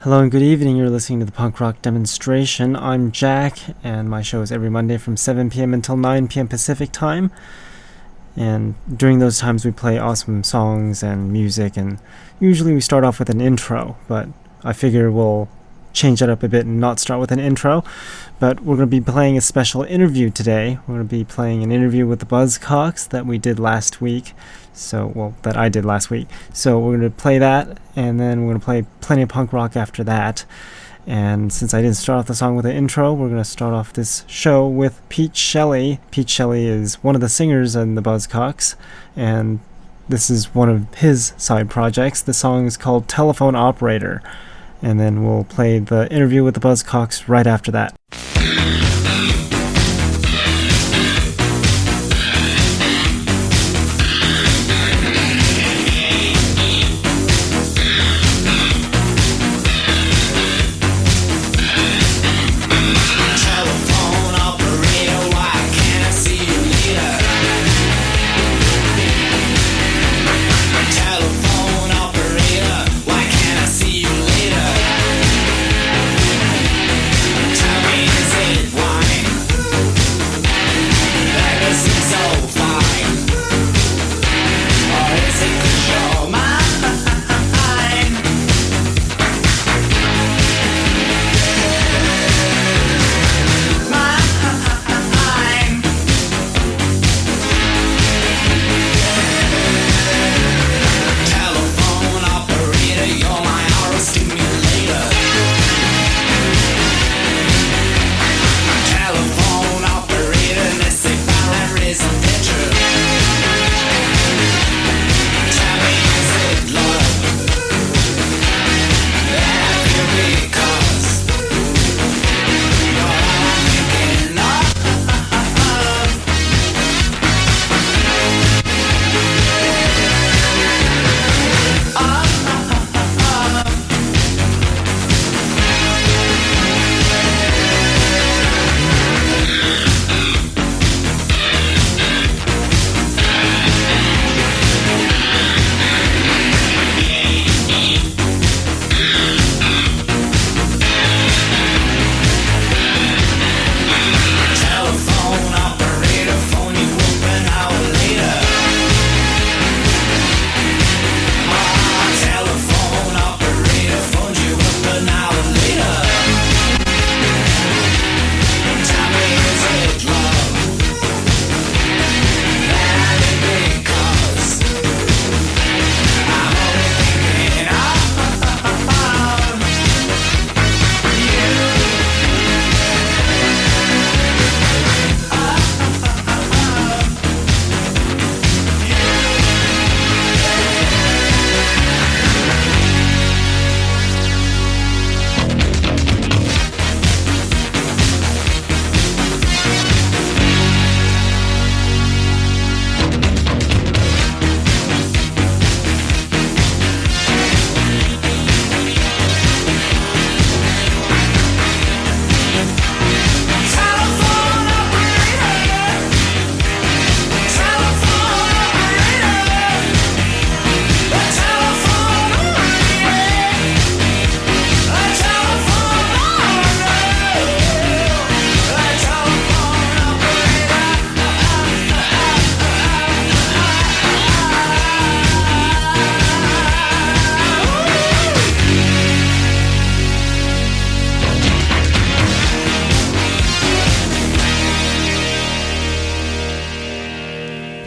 Hello and good evening. You're listening to the Punk Rock Demonstration. I'm Jack, and my show is every Monday from 7 p.m. until 9 p.m. Pacific Time. And during those times we play awesome songs and music, and usually we start off with an intro, but I figure we'll change that up a bit and not start with an intro. But we're going to be playing a special interview today. We're going to be playing an interview with the Buzzcocks that we did last week. That I did last week. So we're going to play that, and then we're going to play plenty of punk rock after that. And since I didn't start off the song with an intro, we're going to start off this show with Pete Shelley. Pete Shelley is one of the singers in the Buzzcocks, and this is one of his side projects. The song is called Telephone Operator, and then we'll play the interview with the Buzzcocks right after that.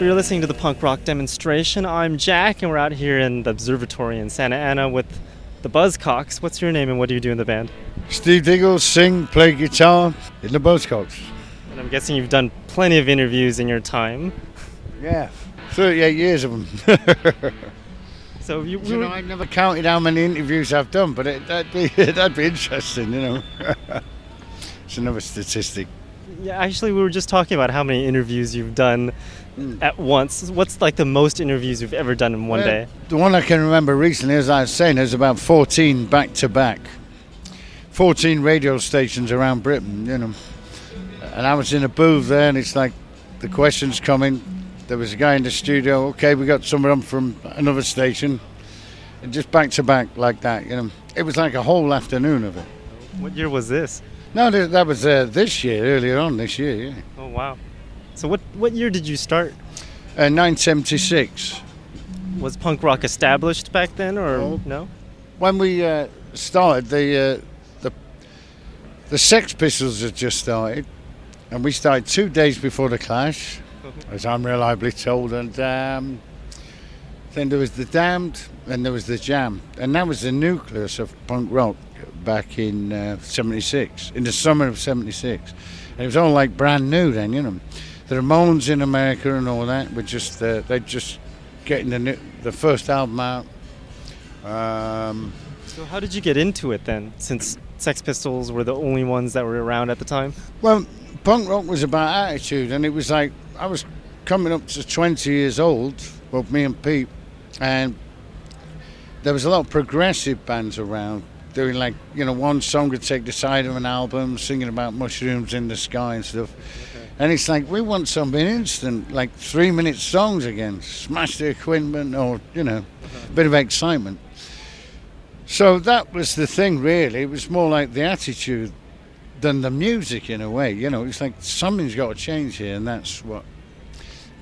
You're listening to the Punk Rock Demonstration. I'm Jack, and we're out here in the observatory in Santa Ana with the Buzzcocks. What's your name and what do you do in the band? Steve Diggle, sing, play guitar in the Buzzcocks. And I'm guessing you've done plenty of interviews in your time. Yeah, 38 years of them. So I've never counted how many interviews I've done, but that'd be interesting, you know. It's another statistic. Yeah, actually, we were just talking about how many interviews you've done at once. What's like the most interviews you've ever done in one day? The one I can remember recently, as I was saying, there's about 14 back-to-back. 14 radio stations around Britain, you know. And I was in a booth there, and it's like the questions coming. There was a guy in the studio, okay, we got someone from another station. And just back-to-back like that, you know. It was like a whole afternoon of it. What year was this? No, that was this year, earlier on this year, yeah. Oh, wow. So what year did you start? 1976. Was punk rock established back then, or no? When we started, the Sex Pistols had just started, and we started 2 days before the Clash, as I'm reliably told, and then there was the Damned, and there was the Jam, and that was the nucleus of punk rock back in 76, in the summer of 76. And it was all like brand new then, you know. The Ramones in America and all that were just, they're just getting the first album out. So how did you get into it then, since Sex Pistols were the only ones that were around at the time? Well, punk rock was about attitude, and it was like, I was coming up to 20 years old, well, me and Pete, and there was a lot of progressive bands around doing, like, you know, one song would take the side of an album, singing about mushrooms in the sky and stuff. Okay. And it's like, we want something instant, like 3-minute songs again, smash the equipment, or, you know, a bit of excitement. So that was the thing, really. It was more like the attitude than the music, in a way. You know, it's like something's got to change here, and that's what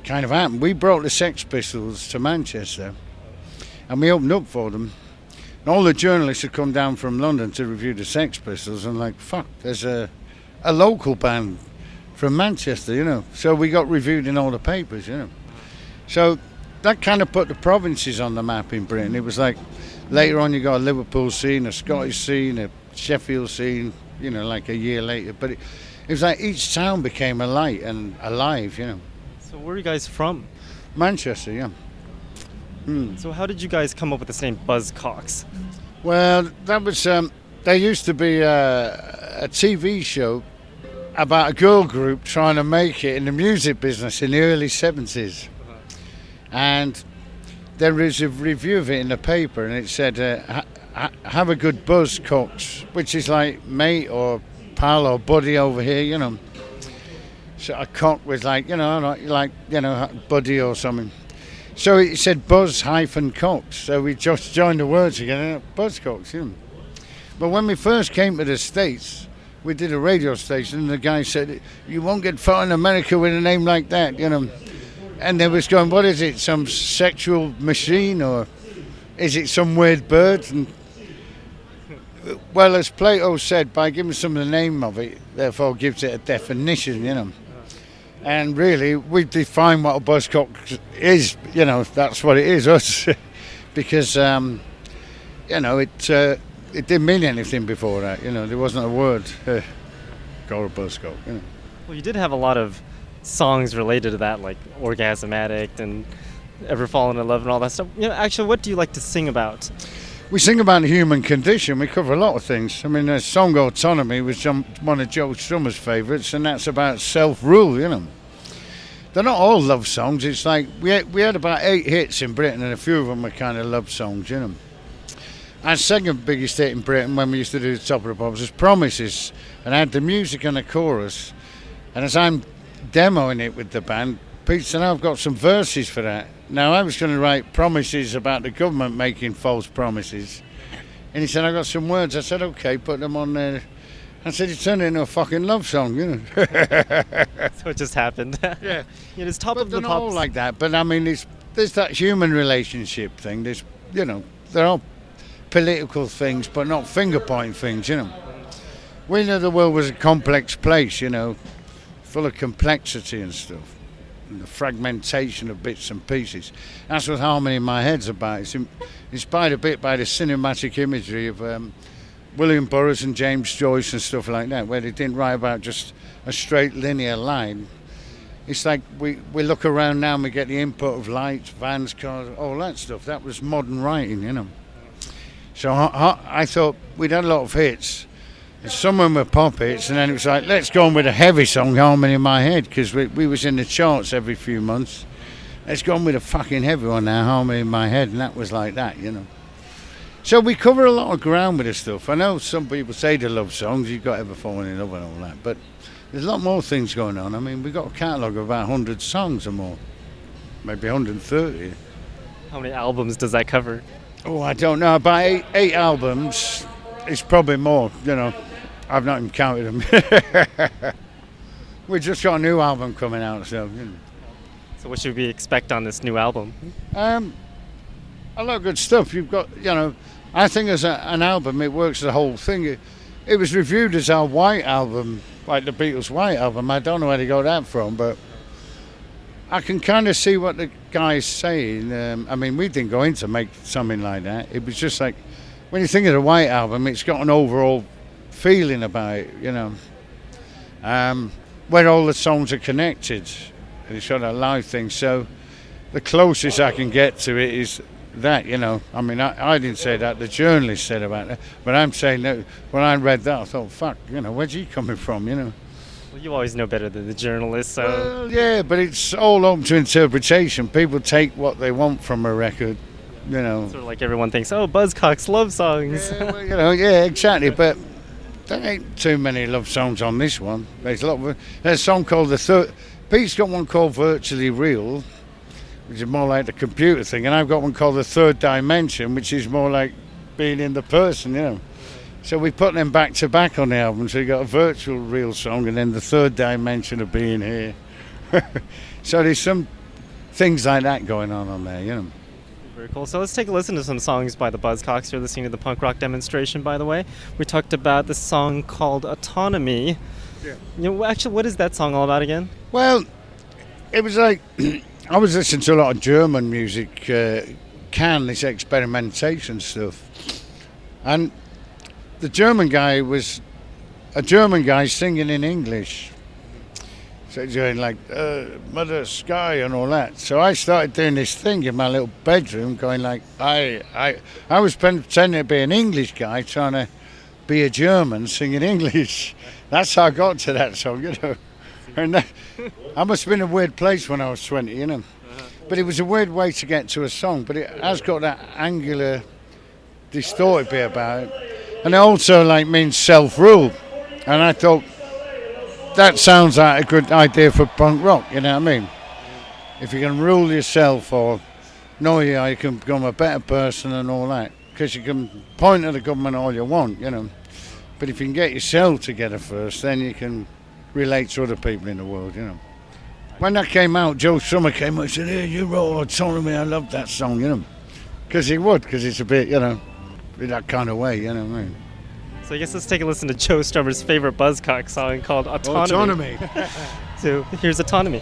kind of happened. We brought the Sex Pistols to Manchester, and we opened up for them. And all the journalists had come down from London to review the Sex Pistols, and like, fuck, there's a local band from Manchester, you know. So we got reviewed in all the papers, you know. So that kind of put the provinces on the map in Britain. It was like, later on you got a Liverpool scene, a Scottish scene, a Sheffield scene, you know, like a year later. But it was like each town became a light and alive, you know. So where are you guys from? Manchester, yeah. So how did you guys come up with this name, Buzzcocks? Well, that was, there used to be a TV show about a girl group trying to make it in the music business in the early 70s. And there is a review of it in the paper, and it said, have a good Buzzcocks, which is like mate or pal or buddy over here, you know. So a cock was like, you know, like, you know, buddy or something. So it said Buzz-Cocks, so we just joined the words together, Buzzcocks, you know. But when we first came to the States, we did a radio station, and the guy said, you won't get far in America with a name like that, you know. And they was going, what is it, some sexual machine, or is it some weird bird? And, well, as Plato said, by giving someone the name of it, therefore gives it a definition, you know. And really, we define what a buzzcock is, you know, that's what it is, us. Because, you know, it didn't mean anything before that, you know, there wasn't a word called a buzzcock, you know. Well, you did have a lot of songs related to that, like Orgasm Addict and Ever Fallen in Love and all that stuff. You know, actually, what do you like to sing about? We sing about the human condition. We cover a lot of things. I mean, the song Autonomy was one of Joe Strummer's favourites, and that's about self-rule, you know. They're not all love songs. It's like, we had about 8 hits in Britain, and a few of them were kind of love songs, you know. Our second biggest hit in Britain, when we used to do the Top of the Pops, was Promises, and I had the music and the chorus. And as I'm demoing it with the band, Pete said, I've got some verses for that. Now, I was going to write promises about the government making false promises. And he said, I got some words. I said, okay, put them on there. I said, it turned into a fucking love song, you know. So it just happened. Yeah. It's Top of the Pops. They're not all Pops. like that, but I mean, there's that human relationship thing. There's, you know, they're all political things, but not finger-pointing things, you know. We knew the world was a complex place, you know, full of complexity and stuff. And the fragmentation of bits and pieces. That's what Harmony in My Head's about. It's inspired a bit by the cinematic imagery of William Burroughs and James Joyce and stuff like that, where they didn't write about just a straight linear line. It's like we look around now and we get the input of lights, vans, cars, all that stuff. That was modern writing, you know. So I thought we'd had a lot of hits. And some of them were pop hits, and then it was like, let's go on with a heavy song, Harmony in My Head, because we was in the charts every few months. Let's go on with a fucking heavy one now, Harmony in My Head, and that was like that, you know. So we cover a lot of ground with this stuff. I know some people say they love songs, you've got Ever Fallen in Love and all that, but there's a lot more things going on. I mean, we've got a catalogue of about 100 songs or more, maybe 130. How many albums does that cover? Oh, I don't know. About eight albums. It's probably more. I've not even counted them. We just got a new album coming out, so. So what should we expect on this new album? A lot of good stuff. You've got, I think as an album, it works the whole thing. It was reviewed as our White album, like the Beatles' White album. I don't know where they got that from, but I can kind of see what the guy's saying. We didn't go in to make something like that. It was just like, when you think of the White album, it's got an overall feeling about it, where all the songs are connected. It's sort of a live thing. So the closest I can get to it is that, I didn't say that, the journalist said about that, but I'm saying that when I read that, I thought, fuck, where's he coming from, Well, you always know better than the journalist, so... Well, yeah, but it's all open to interpretation. People take what they want from a record, Sort of like everyone thinks, oh, Buzzcocks love songs. Yeah, well, yeah, exactly, but there ain't too many love songs on this one. There's a song called Pete's got one called Virtually Real, which is more like the computer thing, and I've got one called The Third Dimension, which is more like being in the person, So we put them back to back on the album, so you got a virtual real song and then the third dimension of being here. So there's some things like that going on there, Very cool. So let's take a listen to some songs by the Buzzcocks. You're listening to the punk rock demonstration, by the way. We talked about the song called Autonomy. Yeah. Actually, what is that song all about again? Well, it was like... I was listening to a lot of German music, this experimentation stuff. And the German guy was a German guy singing in English. So he's going like, Mother Sky and all that. So I started doing this thing in my little bedroom, going like, I was pretending to be an English guy trying to be a German singing English. That's how I got to that song, And I must have been in a weird place when I was 20, But it was a weird way to get to a song, but it has got that angular, distorted bit about it. And it also means self-rule. And I thought, that sounds like a good idea for punk rock, you know what I mean? If you can rule yourself or know you can become a better person and all that. Because you can point at the government all you want, But if you can get yourself together first, then you can relate to other people in the world, When that came out, Joe Strummer came up and said, hey, you wrote Autonomy, I love that song, Because he would, because it's a bit, in that kind of way, what I mean? So I guess let's take a listen to Joe Strummer's favorite Buzzcock song called Autonomy. So here's Autonomy.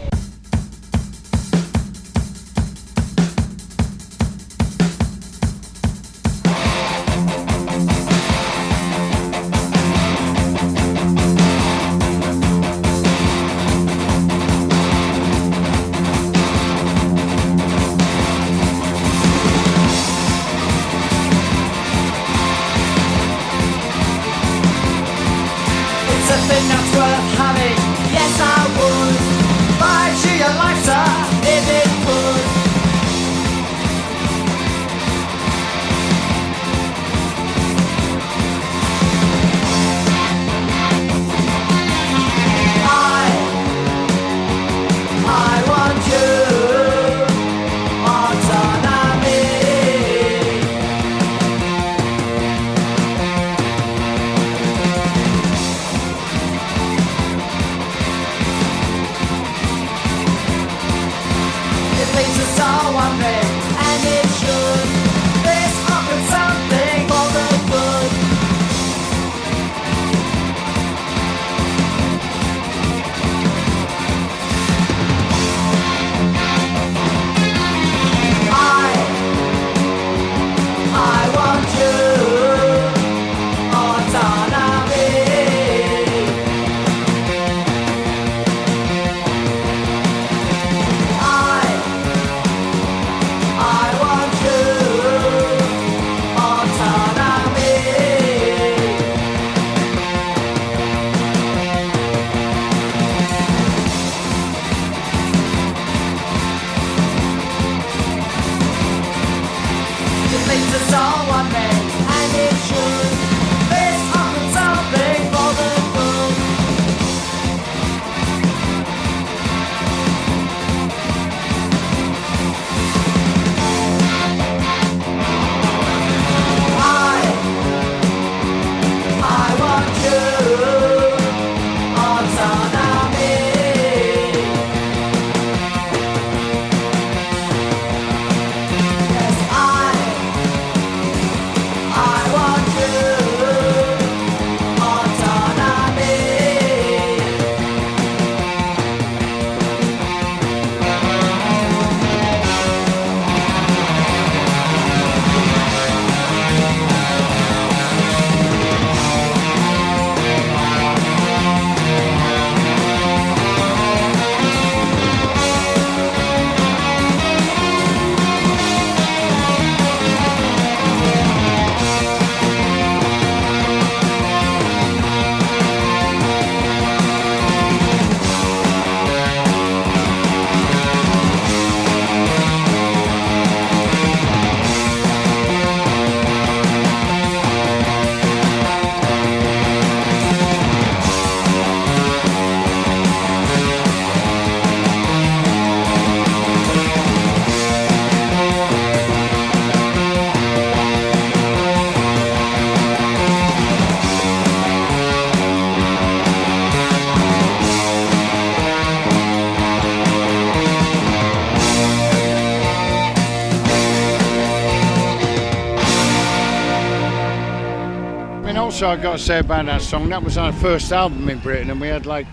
also I got to say about that song, that was our first album in Britain, and we had like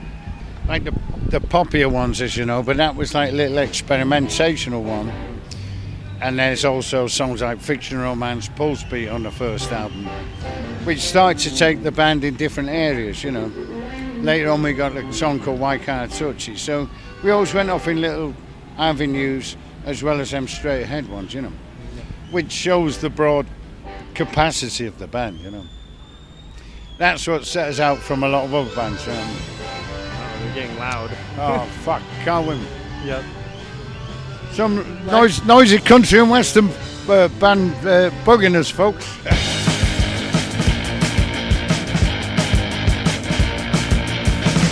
the poppier ones, as you know, but that was like a little experimentational one. And there's also songs like Fiction, Romance, Pulse Beat on the first album, which started to take the band in different areas, you know. Later on we got a song called Why Can't I Touch It? So we always went off in little avenues as well as them straight ahead ones, you know, which shows the broad capacity of the band, you know. That's what set us out from a lot of other bands. Oh, they're getting loud. Oh, fuck, can't win. Yep. Some noisy country and western band bugging us, folks.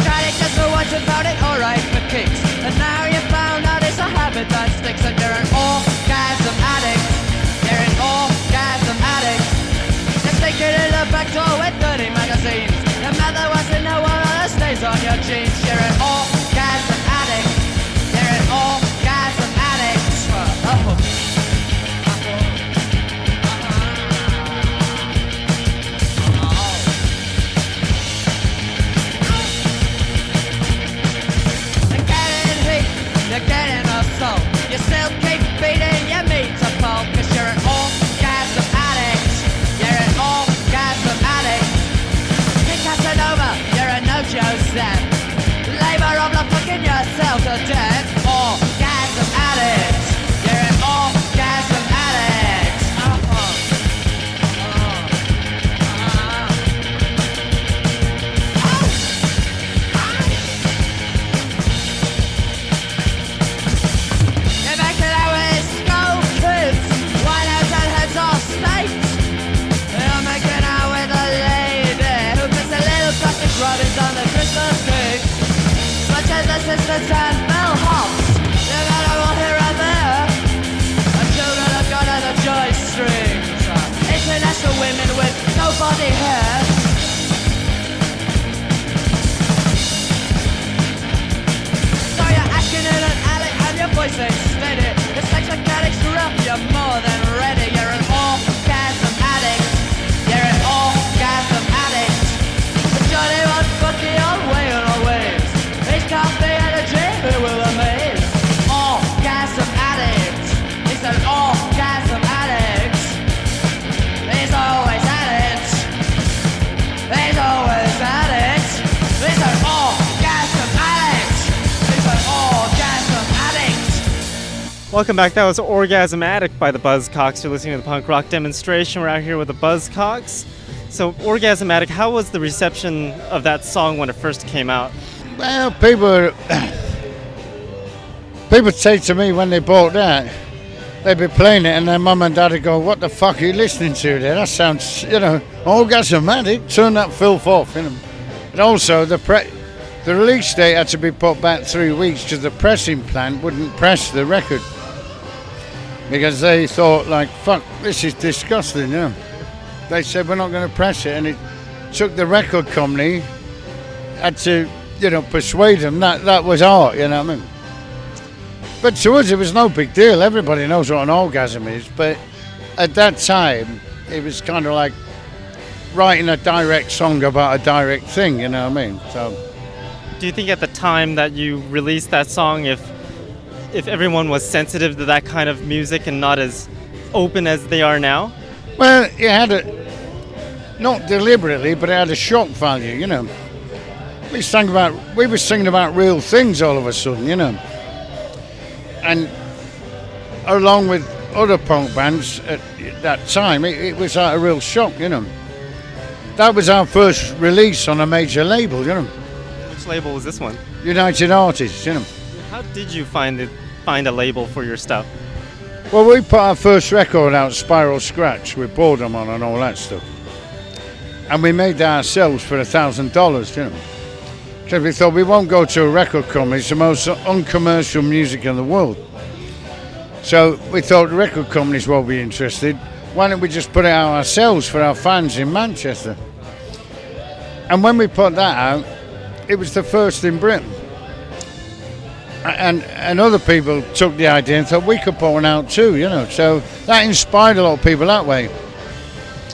Tried it just for once and found it alright for kicks. And now you found out it's a habit that sticks. And you're an orgasm addict. You're an orgasm addict. You're sticking in the back door with dirty magazines. Your mother wants to know what all the stains on your jeans. You're an orgasm addict. You're an orgasm addict. You're getting a soul. You still keep beating your meat to pulp. Cause you're an orgasm addict. You're an orgasm addict. You're Casanova, you're a no-Joe Zep. Labor of the fucking yourself to death. Orgasm addict. You're an orgasm addict. Rubbings on the Christmas cake, such as assistants and bellhops. You got them all here and there. The children have got on the joy strings. International women with no body hair. So you're acting in an alley and your voice ain't steady. The sex mechanic's rough, you're more than ready. You're an orgasm addict. You're an orgasm addict. Johnny won't fuck the old way and always. His coffee energy, who will amaze. Orgasm addict. He's an orgasm addict. He's always at it. He's always at it. He's an orgasm addict. He's an orgasm addict. Welcome back. That was Orgasm Addict by the Buzzcocks. You're listening to the punk rock demonstration. We're out here with the Buzzcocks. So, Orgasm Addict, how was the reception of that song when it first came out? Well, people say to me when they bought that, they'd be playing it and their mum and dad would go, what the fuck are you listening to there? That sounds, you know, Orgasm Addict, turn that filth off, you know. And also, the release date had to be put back 3 weeks because the pressing plant wouldn't press the record. Because they thought, like, fuck, this is disgusting, you know. They said, we're not going to press it, and it took the record company, had to, you know, persuade them that was art, you know what I mean? But to us, it was no big deal. Everybody knows what an orgasm is, but at that time, it was kind of like writing a direct song about a direct thing, you know what I mean? So, do you think at the time that you released that song, if everyone was sensitive to that kind of music and not as open as they are now? Well, it had not deliberately, but it had a shock value, you know. We were singing about real things all of a sudden, you know. And along with other punk bands at that time, it was like a real shock, you know. That was our first release on a major label, you know. Which label was this one? United Artists, you know. How did you find a label for your stuff? Well, we put our first record out, Spiral Scratch, with Boredom on and all that stuff. And we made that ourselves for $1,000, you know. Because we thought we won't go to a record company, it's the most uncommercial music in the world. So we thought the record companies won't be interested. Why don't we just put it out ourselves for our fans in Manchester? And when we put that out, it was the first in Britain. And other people took the idea and thought we could put one out too, you know. So that inspired a lot of people that way.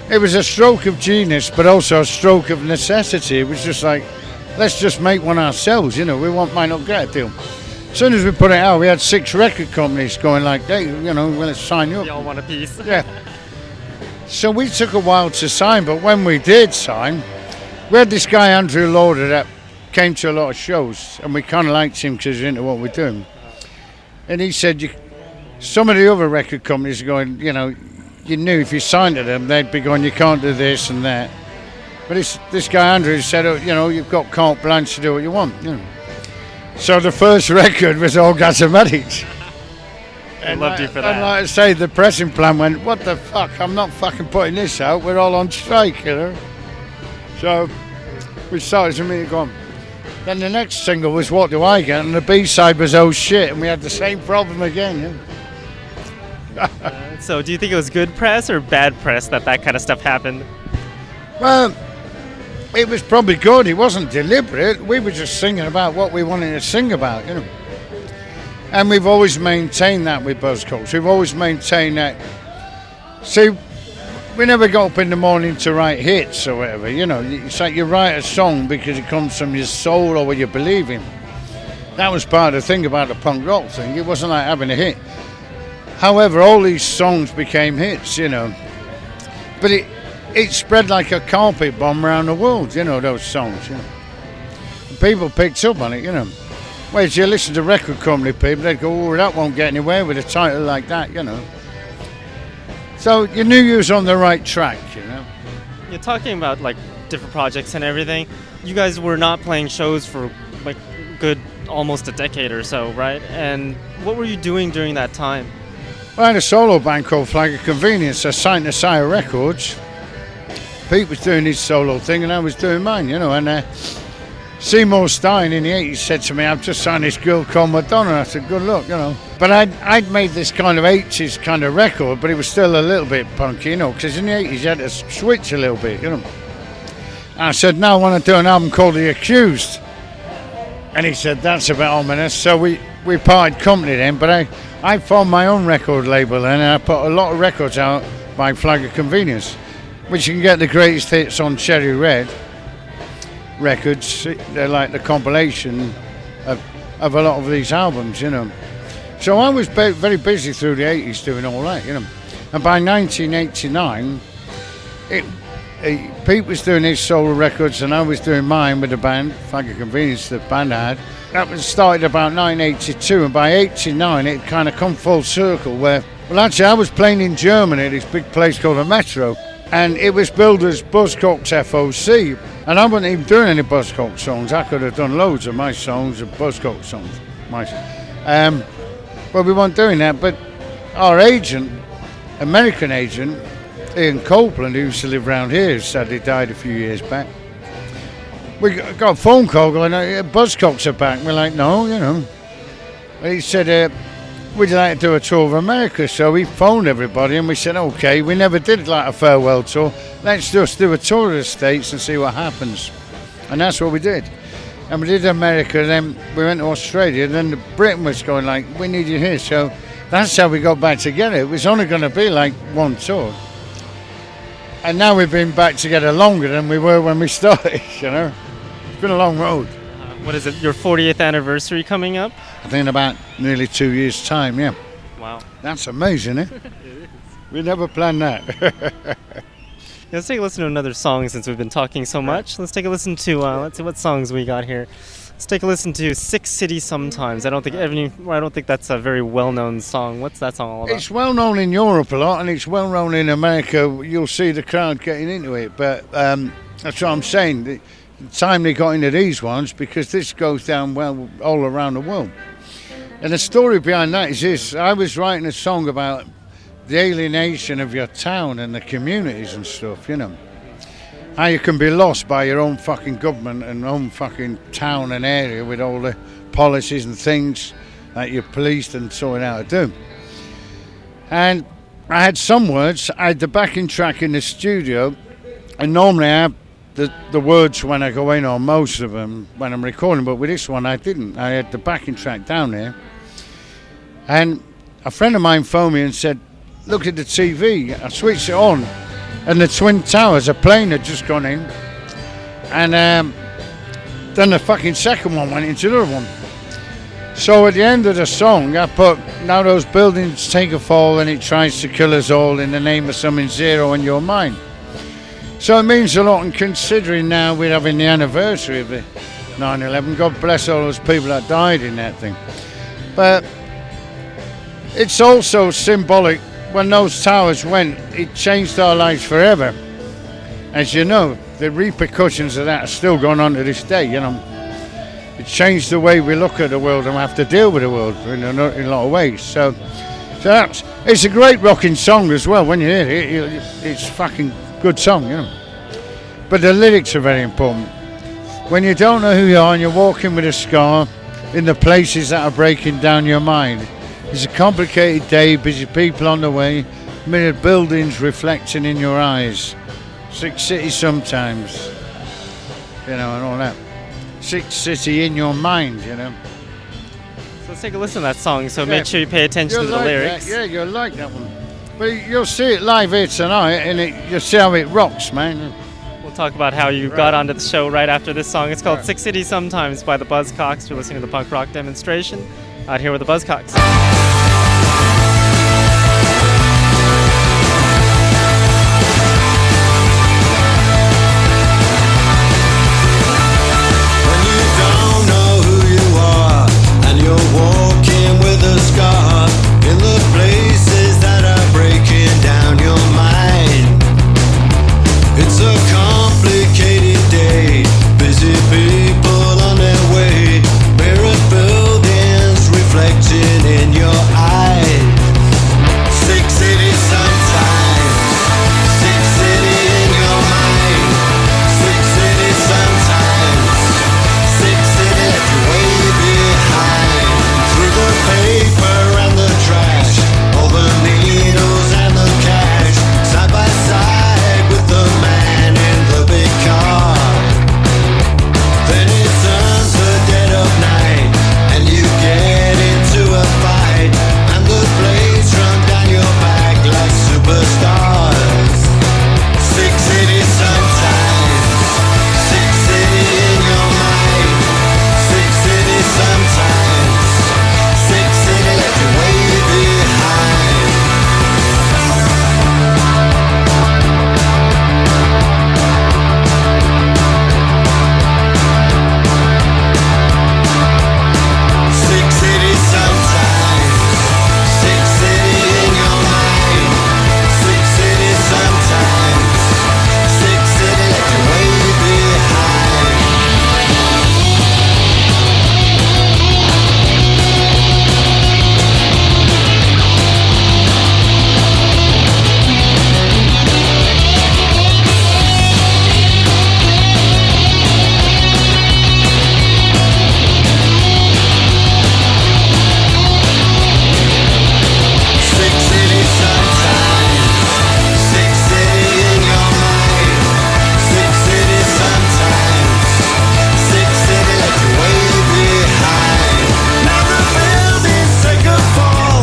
It was a stroke of genius, but also a stroke of necessity. It was just like, let's just make one ourselves, you know, might not get a deal. As soon as we put it out, we had 6 record companies going like, hey, you know, well, let's sign you up. You all want a piece. Yeah. So we took a while to sign, but when we did sign, we had this guy, Andrew Lauder, that came to a lot of shows, and we kind of liked him because he's into what we're doing. And he said, some of the other record companies are going, you know, you knew if you signed to them, they'd be going, you can't do this and that. But this guy Andrew said, oh, you know, you've got carte blanche to do what you want. You know. So the first record was Orgasmatics. I loved you for that. And like I say, the pressing plan went, what the fuck, I'm not fucking putting this out, we're all on strike, you know. So we started to meet going. Then the next single was What Do I Get? And the B-side was Oh Shit, and we had the same problem again, you know. So do you think it was good press or bad press that kind of stuff happened? Well, it was probably good. It wasn't deliberate. We were just singing about what we wanted to sing about, you know. And we've always maintained that with Buzzcocks. We've always maintained that. See, we never got up in the morning to write hits or whatever, you know. It's like you write a song because it comes from your soul or what you believe in. That was part of the thing about the punk rock thing. It wasn't like having a hit. However, all these songs became hits, you know. But it spread like a carpet bomb around the world, you know, those songs, you know. People picked up on it, you know. Whereas you listen to record company people, they'd go, oh, that won't get anywhere with a title like that, you know. So you knew you was on the right track, you know. You're talking about like different projects and everything. You guys were not playing shows for like good almost a decade or so, right? And what were you doing during that time? Well, I had a solo band called Flag of Convenience. I signed to Sire Records. Pete was doing his solo thing and I was doing mine, you know. And Seymour Stein in the 80s said to me, I've just signed this girl called Madonna. I said, good luck, you know. But I'd made this kind of 80s kind of record, but it was still a little bit punky, you know, because in the 80s you had to switch a little bit, you know. And I said, no, I want to do an album called The Accused. And he said, that's a bit ominous. So we parted company then, but I formed my own record label then, and I put a lot of records out by Flag of Convenience, which you can get the greatest hits on Cherry Red records. They're like the compilation of a lot of these albums, you know. So I was very busy through the 80s doing all that, you know. And by 1989, Pete was doing his solo records and I was doing mine with the band, Flag of Convenience, the band I had. That was started about 1982, and by 89 it kind of come full circle where, well actually I was playing in Germany at this big place called the Metro, and it was billed as Buzzcocks FOC, and I wasn't even doing any Buzzcocks songs. I could have done loads of my songs of Buzzcocks songs. But we weren't doing that, but our agent, American agent, Ian Copeland, who used to live around here, sadly died a few years back. We got a phone call going, Buzzcocks are back. We're like, no, you know. And he said, would you like to do a tour of America? So we phoned everybody and we said, okay, we never did like a farewell tour. Let's just do a tour of the States and see what happens. And that's what we did. And we did America, and then we went to Australia, and then Britain was going like, we need you here. So that's how we got back together. It was only going to be like one tour. And now we've been back together longer than we were when we started, you know. It's been a long road. What is it, your 40th anniversary coming up? I think in about nearly 2 years' time, yeah. Wow. That's amazing, eh? We never planned that. Let's take a listen to another song since we've been talking so much. Let's take a listen to, let's see what songs we got here. Let's take a listen to Sick City Sometimes. I don't think that's a very well-known song. What's that song all about? It's well-known in Europe a lot, and it's well-known in America. You'll see the crowd getting into it, but that's what I'm saying. The time they got into these ones, because this goes down well all around the world. And the story behind that is this. I was writing a song about the alienation of your town and the communities and stuff, you know. How you can be lost by your own fucking government and own fucking town and area with all the policies and things that you're policed and sorting out to do. And I had some words. I had the backing track in the studio, and normally I have the words when I go in on most of them when I'm recording, but with this one I didn't. I had the backing track down there. And a friend of mine phoned me and said, look at the TV. I switched it on, and the Twin Towers, a plane had just gone in, and then the fucking second one went into the other one. So at the end of the song, I put, now those buildings take a fall and it tries to kill us all in the name of something zero in your mind. So it means a lot, and considering now we're having the anniversary of the 9/11, God bless all those people that died in that thing. But it's also symbolic. When those towers went, it changed our lives forever. As you know, the repercussions of that are still going on to this day, you know. It changed the way we look at the world and have to deal with the world in a lot of ways. So it's a great rocking song as well. When you hear it, it's a fucking good song, you know. But the lyrics are very important. When you don't know who you are and you're walking with a scar in the places that are breaking down your mind. It's a complicated day, busy people on the way, mirrored buildings reflecting in your eyes. Sick city sometimes, you know, and all that. Sick city in your mind, you know. So let's take a listen to that song, so make sure you pay attention to the lyrics. That. Yeah, you'll like that one. But you'll see it live here tonight, and you'll see how it rocks, man. We'll talk about how you got onto the show right after this song. It's called Sick City Sometimes by the Buzzcocks. You're listening to the punk rock demonstration out here with the Buzzcocks. Walking with a scar in the places that are breaking down your mind. It's a complicated day, busy people on their way, mirrored buildings reflecting in your eyes. Sick city sometimes, sick city in your mind. Sick city sometimes, sick city left you way behind. Through the paper and the trash, all the needles and the cash, side by side with the man in the big car. Then it turns the dead of night, and you get into a fight, and the blades run down your back like superstars. Sick city sometimes, sick city in your mind. Sick city sometimes, sick city left you way behind. Sick city sometimes, sick city in your mind. Sick city sometimes, sick city left you way behind. Sick city sometimes, sick city in your mind. Sick city sometimes, sick city left you way behind. Now the buildings take a fall,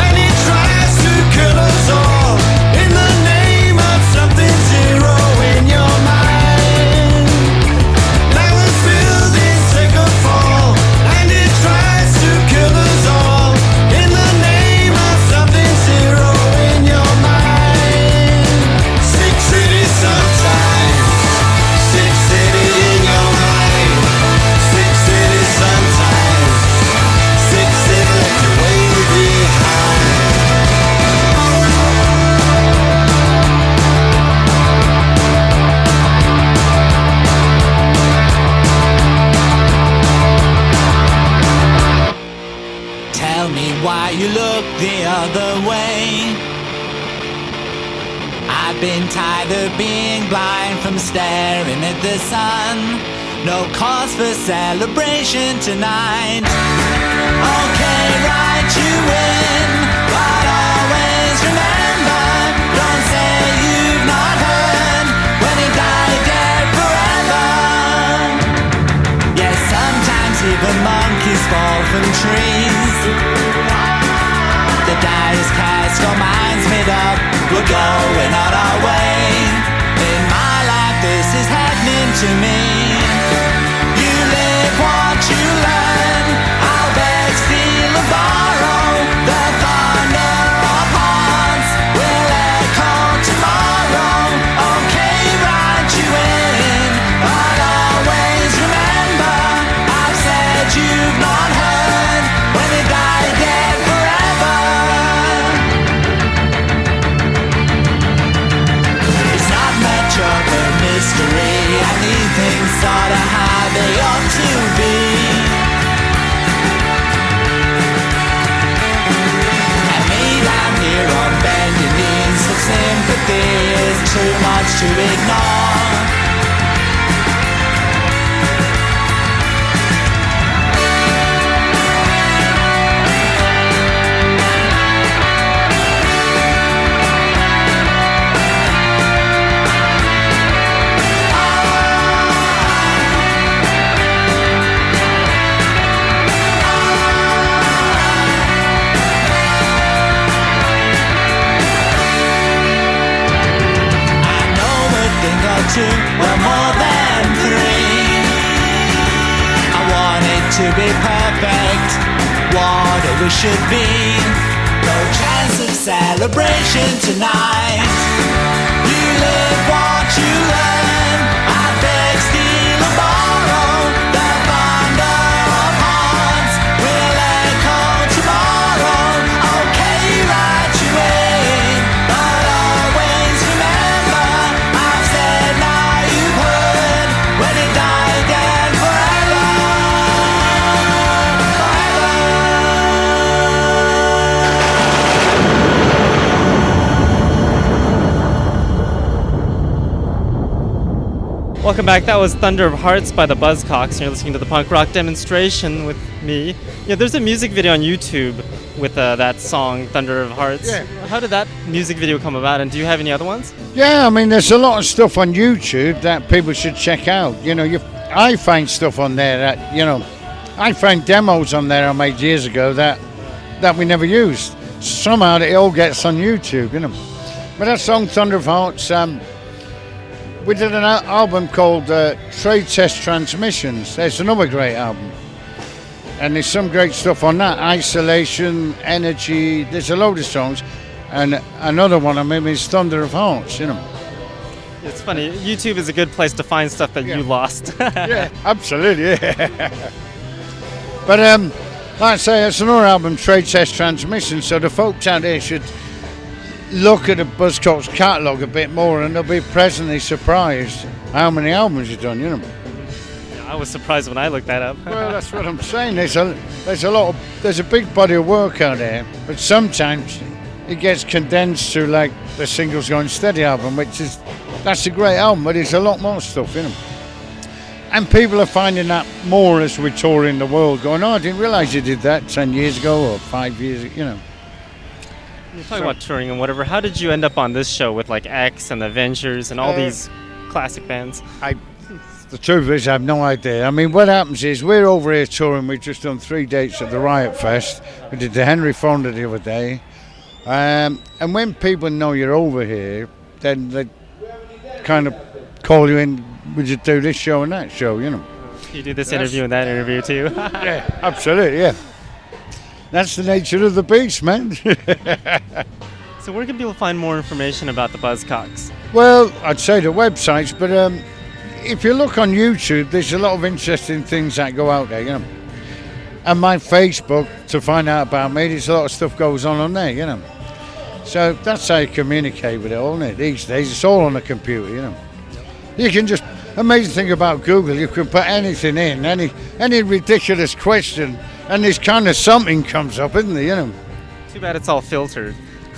and it tries to kill us all in the name of something zero in your mind. Now the buildings take a fall, and it tries to kill us all in the name of something zero in your mind. Sick city sometimes, sick city in your mind. Sick city sometimes, sick city left you way behind. Tell me why you look the other way. I've been tired of being blind from staring at the sun. No cause for celebration tonight. Okay, right, you win, but always remember, don't say you've not heard when he died dead forever. Yes, sometimes even monkeys fall from trees. The die is cast, our minds made up, we're going on our way. to me. You live what you learn. I'll beg, steal and borrow. The thunder of hearts will echo tomorrow. Okay, write you in, but always remember I've said you've not heard. When you die, dead forever. It's not much of a mystery. I need things sort of how they ought to be. And me down here on bending knees for sympathy is too much to ignore. Two, well more than three. I want it to be perfect, what we should be. No chance of celebration tonight. You live what you learn. I beg, steal and borrow. The thunder of hearts will echo tomorrow. Okay, write you in, but always remember I've said now you've heard. When you die again forever, Welcome back. That was Thunder of Hearts by the Buzzcocks, and you're listening to the punk rock demonstration with me. Yeah, there's a music video on YouTube with that song, Thunder of Hearts. Yeah. How did that music video come about, and do you have any other ones? Yeah, I mean, there's a lot of stuff on YouTube that people should check out. You know, I find stuff on there that, you know, I find demos on there I made years ago that we never used. Somehow it all gets on YouTube, you know. But that song, Thunder of Hearts, we did an album called Trade Test Transmissions. There's another great album. And there's some great stuff on that. Isolation, Energy, there's a load of songs. And another one I mean is Thunder of Hearts, you know. It's funny, YouTube is a good place to find stuff that you lost. Yeah, absolutely, yeah. But like I say, it's another album, Trade Test Transmissions, so the folks out there should look at the Buzzcocks catalogue a bit more and they'll be pleasantly surprised how many albums you've done, you know. I was surprised when I looked that up. Well, that's what I'm saying. There's a big body of work out there, but sometimes it gets condensed to like the Singles Going Steady album, that's a great album, but there's a lot more stuff in them. And people are finding that more as we tour in the world, going, oh, I didn't realise you did that 10 years ago or 5 years ago, you know. You're talking about touring and whatever. How did you end up on this show with like X and the Ventures and all these classic bands? The truth is, I have no idea. I mean, what happens is we're over here touring. We've just done 3 dates at the Riot Fest. We did the Henry Fonda the other day. And when people know you're over here, then they kind of call you in, would you do this show and that show, you know. You do this interview and that interview too. Yeah, absolutely, yeah. That's the nature of the beast, man. So where can people find more information about the Buzzcocks? Well, I'd say the websites, but if you look on YouTube, there's a lot of interesting things that go out there, you know. And my Facebook, to find out about me, there's a lot of stuff goes on there, you know. So that's how you communicate with it all, isn't it? These days, it's all on the computer, you know. You can just, amazing thing about Google, you can put anything in, any ridiculous question, and this kind of something comes up, isn't there, you know. Too bad it's all filtered.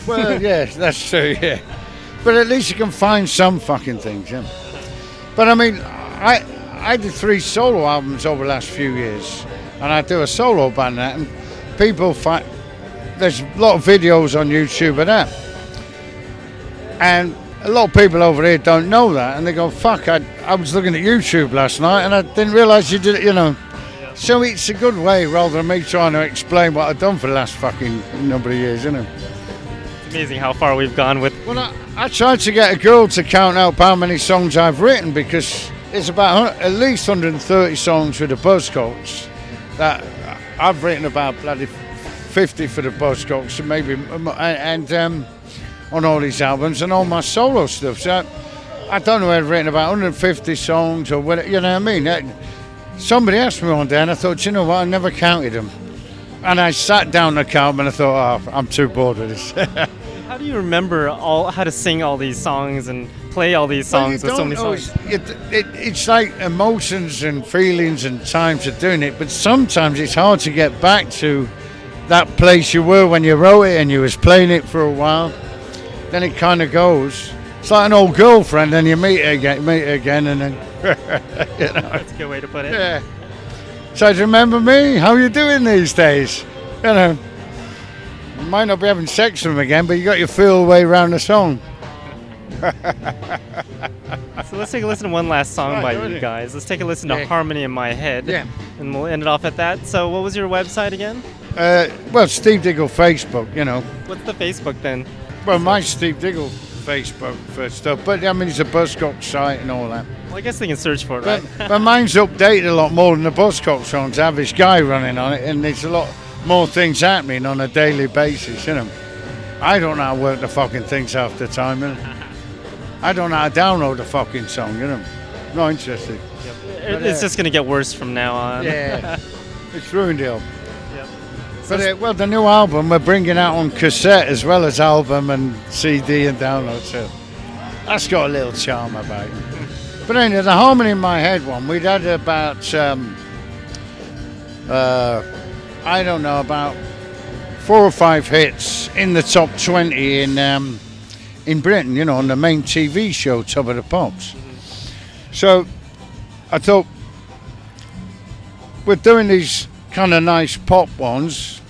Well, yeah, that's true, yeah. But at least you can find some fucking things, yeah. But I mean, I did 3 solo albums over the last few years, and I do a solo band now, and people find there's a lot of videos on YouTube of that, and a lot of people over here don't know that, and they go, fuck, I was looking at YouTube last night and I didn't realise you did it, you know. So it's a good way, rather than me trying to explain what I've done for the last fucking number of years, you know. It's amazing how far we've gone with... Well, I tried to get a girl to count out how many songs I've written, because There's about at least 130 songs for the Buzzcocks that I've written about bloody 50 for the Buzzcocks, maybe, and on all these albums and all my solo stuff. So I don't know whether I've written about 150 songs or whatever, you know what I mean? Somebody asked me one day and I thought, you know what, I never counted them. And I sat down the car and I thought, oh, I'm too bored with this. How do you remember how to sing all these songs and play all these songs with so many songs? It's like emotions and feelings and times of doing it, but sometimes it's hard to get back to that place you were when you wrote it and you was playing it for a while. Then it kind of goes. It's like an old girlfriend, and you meet her again, and then you know. That's a good way to put it. Yeah. So do you remember me? How you doing these days? You know, you might not be having sex with them again, but you got your feel way around the song. So let's take a listen to one last song by you it. guys. Let's take a listen to Harmony in My Head. Yeah. And we'll end it off at that. So what was your website again? Well, Steve Diggle Facebook, you know. What's the Facebook then? Well, mine's Steve Diggle Facebook for stuff, but I mean, it's a Buzzcocks site and all that. Well, I guess they can search for it, right? But mine's updated a lot more than the Buzzcocks songs. I have this guy running on it, and there's a lot more things happening on a daily basis, you know. I don't know how to work the fucking things half the time, you know. I don't know how to download the fucking song, you know. Not interested. Yep. It's just going to get worse from now on. Yeah, it's ruined it all. Yep. But well, the new album we're bringing out on cassette as well as album and CD and download, so that's got a little charm about it. But anyway, the Harmony in My Head one, we'd had about, I don't know, about 4 or 5 hits in the top 20 in Britain, you know, on the main TV show, Top of the Pops. So I thought, we're doing these kind of nice pop ones.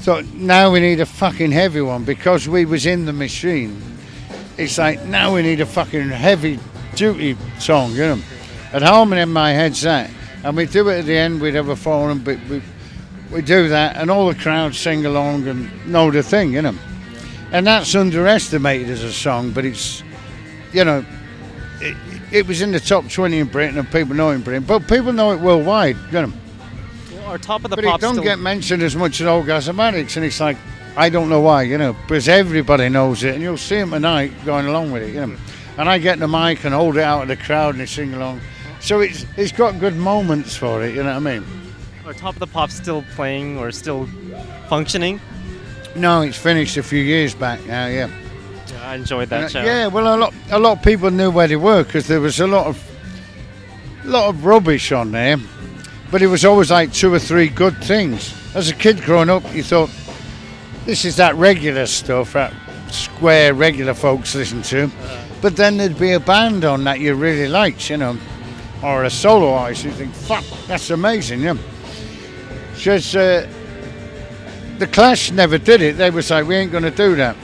So now we need a fucking heavy one because we was in the machine. It's like now we need a fucking heavy duty song, you know. And Harmony in My Head's that. And we do it at the end, we'd have a forum, but we do that and all the crowds sing along and know the thing, you know. And that's underestimated as a song, but it's, you know, it was in the top 20 in Britain and people know it in Britain, but people know it worldwide, you know. Our Top of the But Pops it don't get mentioned as much as Orgasmatics, and it's like, I don't know why, you know, because everybody knows it, and you'll see them tonight going along with it, you know. And I get the mic and hold it out of the crowd and they sing along. So it's got good moments for it, you know what I mean? Are Top of the Pops still playing or still functioning? No, it's finished a few years back now, yeah. Yeah, I enjoyed that show. Yeah, well, a lot of people knew where they were because there was a lot of rubbish on there, but it was always like 2 or 3 good things. As a kid growing up, you thought, this is that regular stuff that square regular folks listen to, but then there'd be a band on that you really liked, you know, or a solo artist. You think, fuck, that's amazing, yeah. Just the Clash never did it. They was like, we ain't going to do that.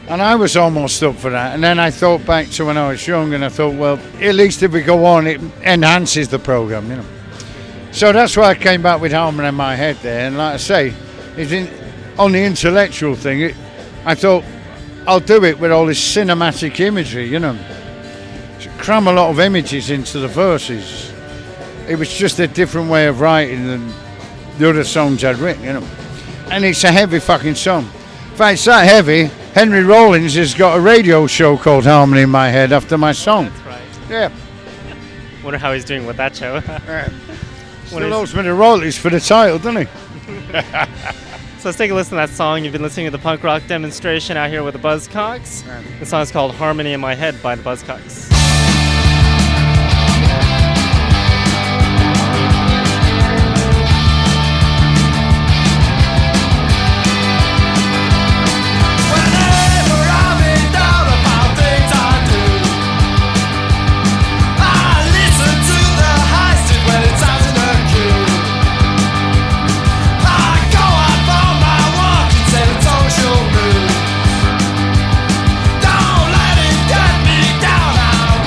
And I was almost up for that. And then I thought back to when I was young and I thought, well, at least if we go on, it enhances the programme, you know. So that's why I came back with Harmony in My Head there. And like I say, on the intellectual thing, I thought, I'll do it with all this cinematic imagery, you know. Cram a lot of images into the verses. It was just a different way of writing than the other songs I'd written, you know. And it's a heavy fucking song. In fact, it's that heavy, Henry Rollins has got a radio show called Harmony in My Head after my song. That's right. Yeah. Wonder how he's doing with that show. Still owes me the royalties for the title, doesn't he? So let's take a listen to that song. You've been listening to the punk rock demonstration out here with the Buzzcocks. The song is called Harmony in My Head by the Buzzcocks. Don't let it get me down.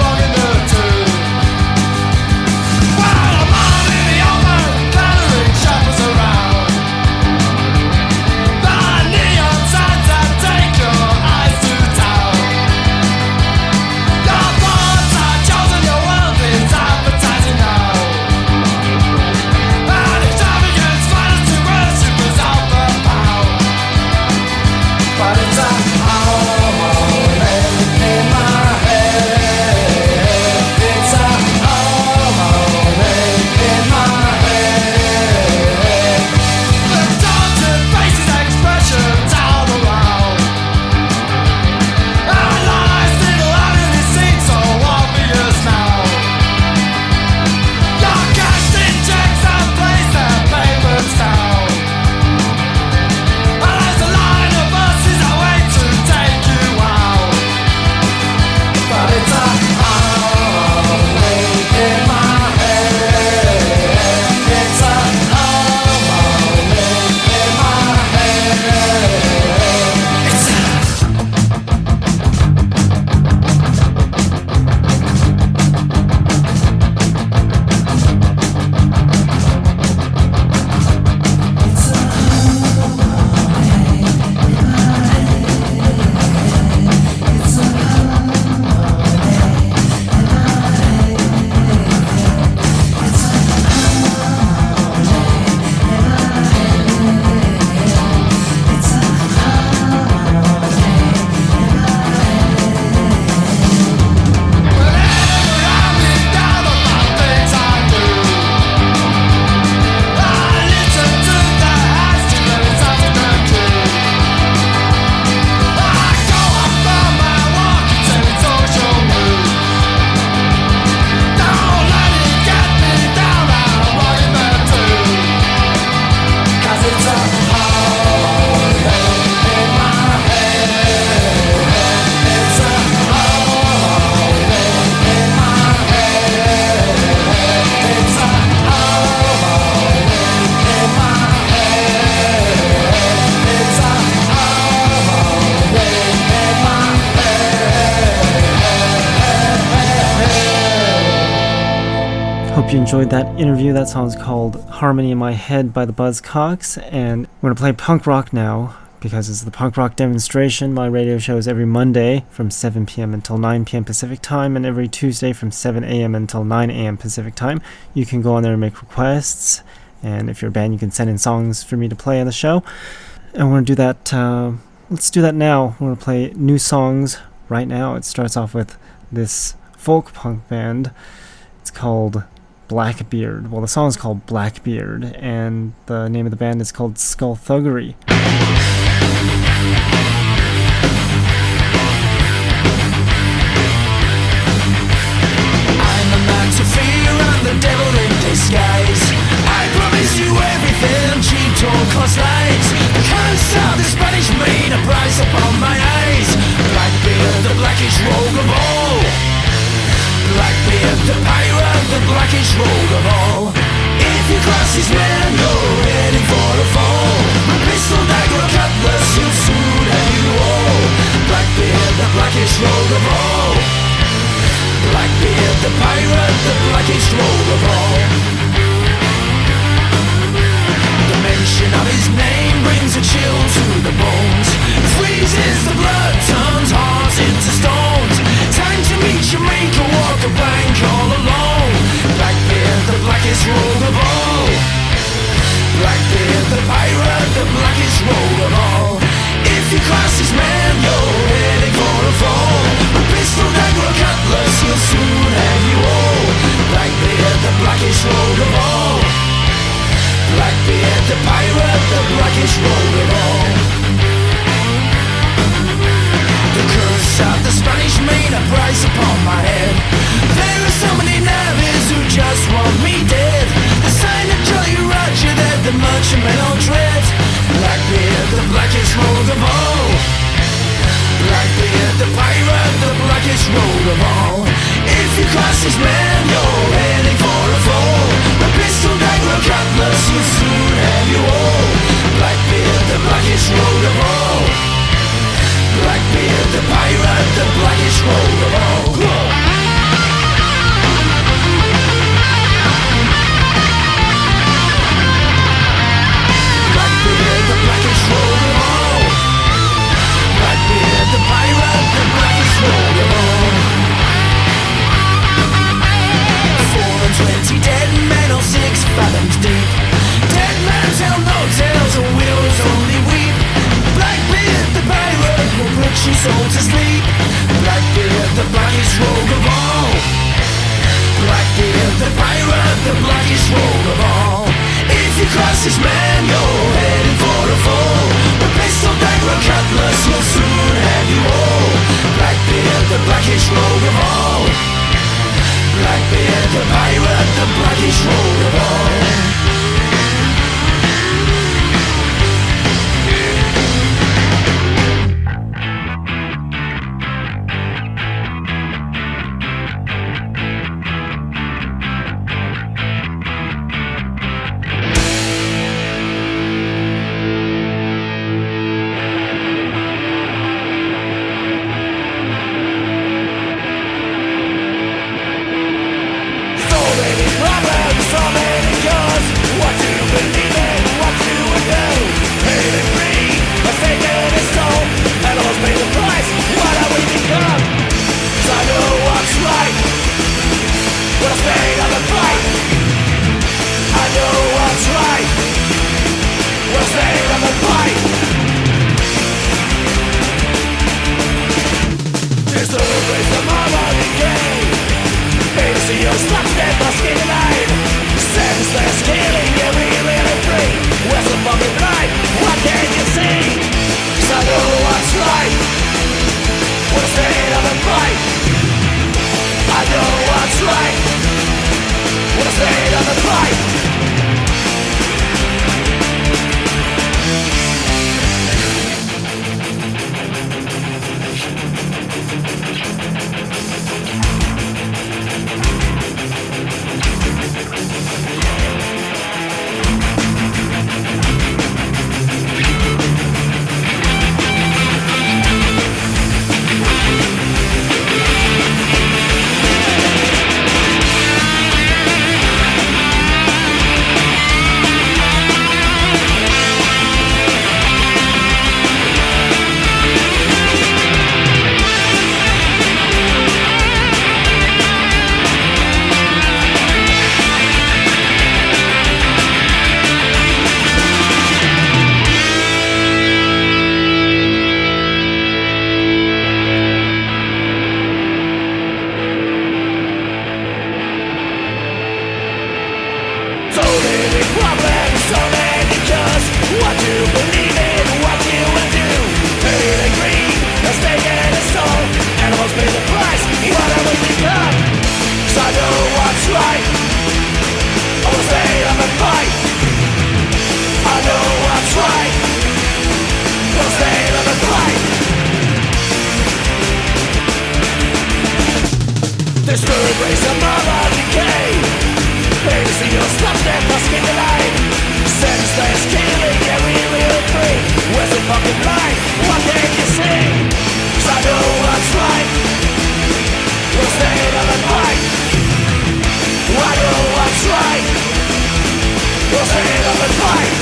Hope you enjoyed that interview. That song's called Harmony in My Head by the Buzzcocks. And we're going to play punk rock now because it's the punk rock demonstration. My radio show is every Monday from 7 p.m. until 9 p.m. Pacific time, and every Tuesday from 7 a.m. until 9 a.m. Pacific time. You can go on there and make requests, and if you're a band, you can send in songs for me to play on the show. And we're going to do that. Let's do that now. We're going to play new songs right now. It starts off with this folk punk band. It's called Blackbeard. Well, the song is called Blackbeard, and the name of the band is called Skull Thuggery. I'm a man to fear and the devil in disguise. I promise you everything, cheap talk cost lives. The can't stop the Spanish mean a price upon my eyes. Blackbeard, the blackish rogue of all. Blackbeard, the pirate, the blackish rogue of all. If you cross his man, you're heading for a fall. A pistol, dagger, a cutlass, you'll soon have you all. Blackbeard, the blackish rogue of all. Blackbeard, the pirate, the blackish rogue of all. The mention of his name brings a chill to the bones. Freezes the blood, turns hearts into stones. Time to meet your maker, walk the plank all alone. Blackbeard, the blackest rogue of all. Blackbeard, the pirate, the blackest rogue of all. If you cross his man, you're heading for a fall. A pistol, dagger, a cutlass, he'll soon have you all. Blackbeard, the blackest rogue of all. Blackbeard, the pirate, the blackest rogue of all. The curse of the Spanish main a price upon my head. There are so many navvies who just want me dead. The sign of Jolly Roger that the merchantmen all dread. Blackbeard, the blackest rogue of all. Blackbeard, the pirate, the blackest rogue of all. If you cross his man, you're heading for a fall. A pistol, dagger, a cutlass, you'll soon have you all. Blackbeard, the blackest rogue of all. Blackbeard, the pirate, the blackest rogue of all. Blackbeard, the blackest rogue of all. Blackbeard, the pirate, the blackest rogue of all. 420 dead men, all 6 fathoms deep. Dead men tell no tales, and widows only weep. Blackbeard, the pirate, will put your soul to sleep. Blackbeard, the blackest rogue of all. Blackbeard, the pirate, the blackest rogue of all. If you cross his man, you're heading for a fall. A pistol, dagger, a cutlass, you'll soon have you all. Blackbeard, the blackest rogue of all. Blackbeard, the pirate, the blackest rogue of all. big problems, so many cures. What you believe in, what you will do. Pain and greed, a stake and a soul. Animals pay the price, what I will become. 'Cause I know what's right. I will stay up and fight. I know what's right. I will stay up and fight. The spirit race of mother decay. Pain to see your stuff that must get alive. Senseless killing, yeah, we will free. Where's the fucking line? What can you say? 'Cause I know what's right. We'll stay up and fight. I know what's right. We'll stay up and fight.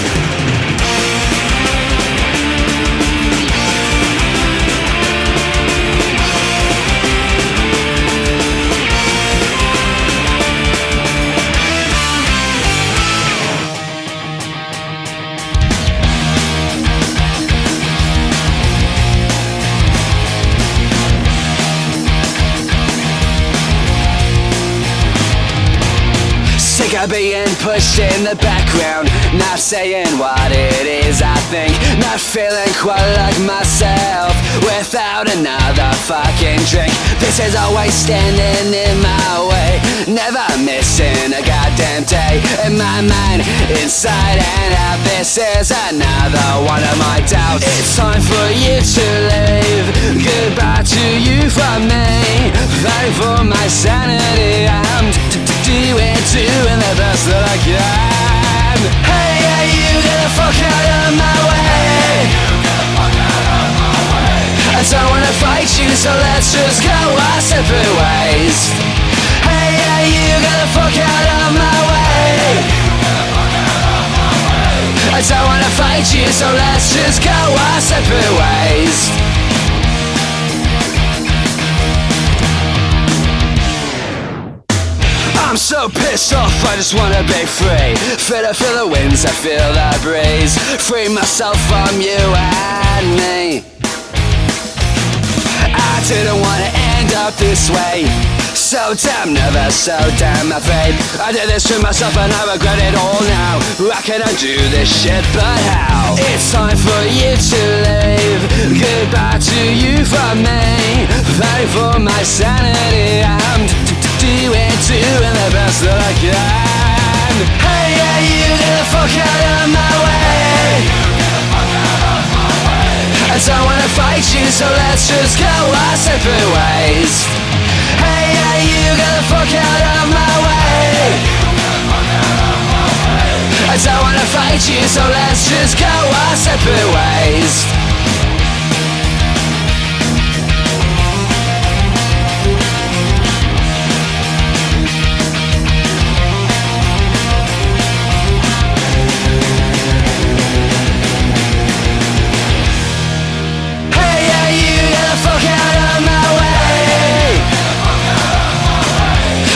Sick of being pushed in the background, not saying what it is I think, not feeling quite like myself without another fucking drink. This is always standing in my way, never missing a goddamn day. In my mind, inside and out, this is another one of my doubts. It's time for you to leave, goodbye to you from me. Fight for my sanity, I'm doing the best that I can. Hey, yeah, you get the fuck out of my way. I don't wanna fight you, so let's just go our separate ways. Hey, yeah, you get the fuck out of my way. I don't wanna fight you, so let's just go our separate ways. I'm so pissed off, I just wanna be free. Feel the winds, I feel the breeze. Free myself from you and me. I didn't wanna end up this way. So damn nervous, so damn afraid. I did this to myself and I regret it all now. I can undo this shit, but how? It's time for you to leave, goodbye to you from me. Fight for my sanity, I'm doing the best that I can. Hey, yeah, you get the fuck out of my way. I don't wanna fight you, so let's just go our separate ways. Hey, yeah, you get the fuck out of my way. I don't wanna fight you, so let's just go our separate ways.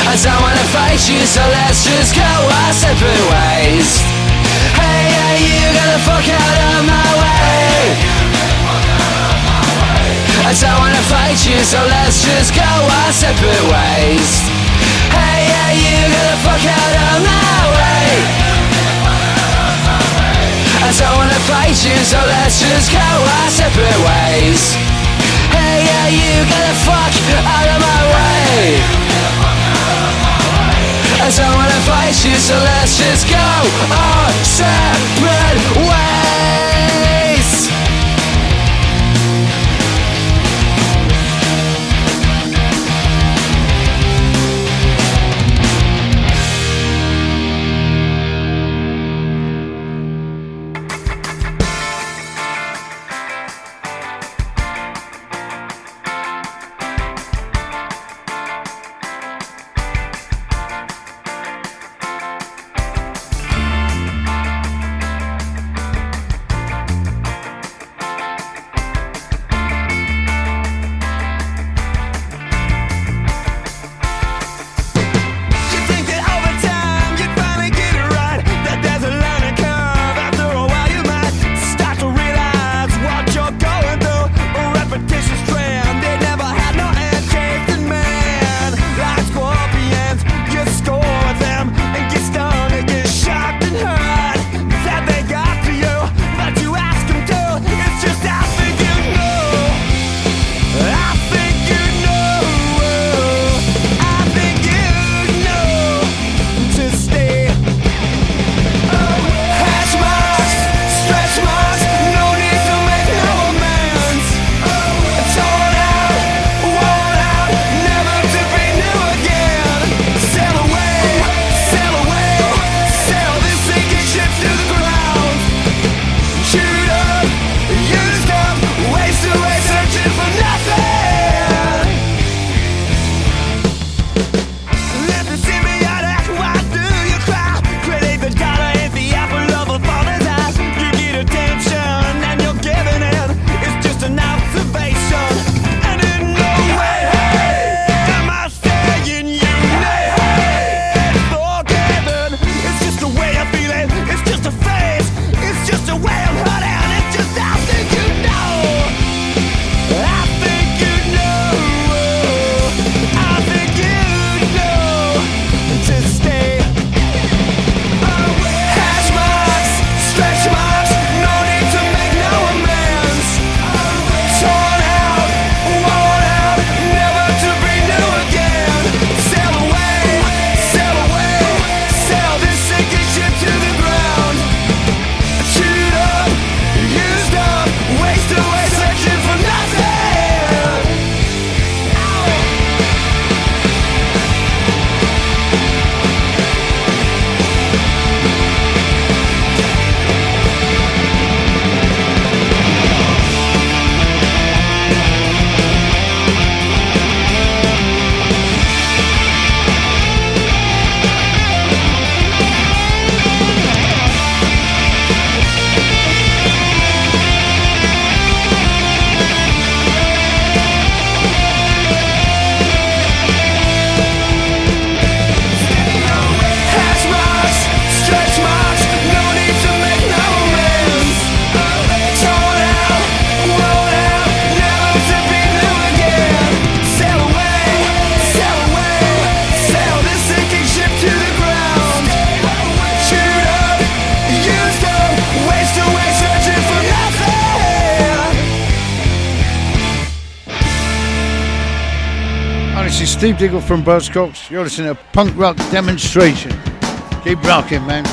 I don't wanna fight you, so let's just go our separate ways. Hey, yeah, you get the fuck out of my way. I don't wanna fight you, so let's just go our separate ways. Hey, yeah, you get the fuck out of my way. I don't wanna fight you, so let's just go our separate ways. Hey, yeah, you get the fuck out of my way. I don't wanna fight you, so let's just go our separate ways. Steve Diggle from Buzzcocks. You're listening to Punk Rock Demonstration. Keep rocking, man.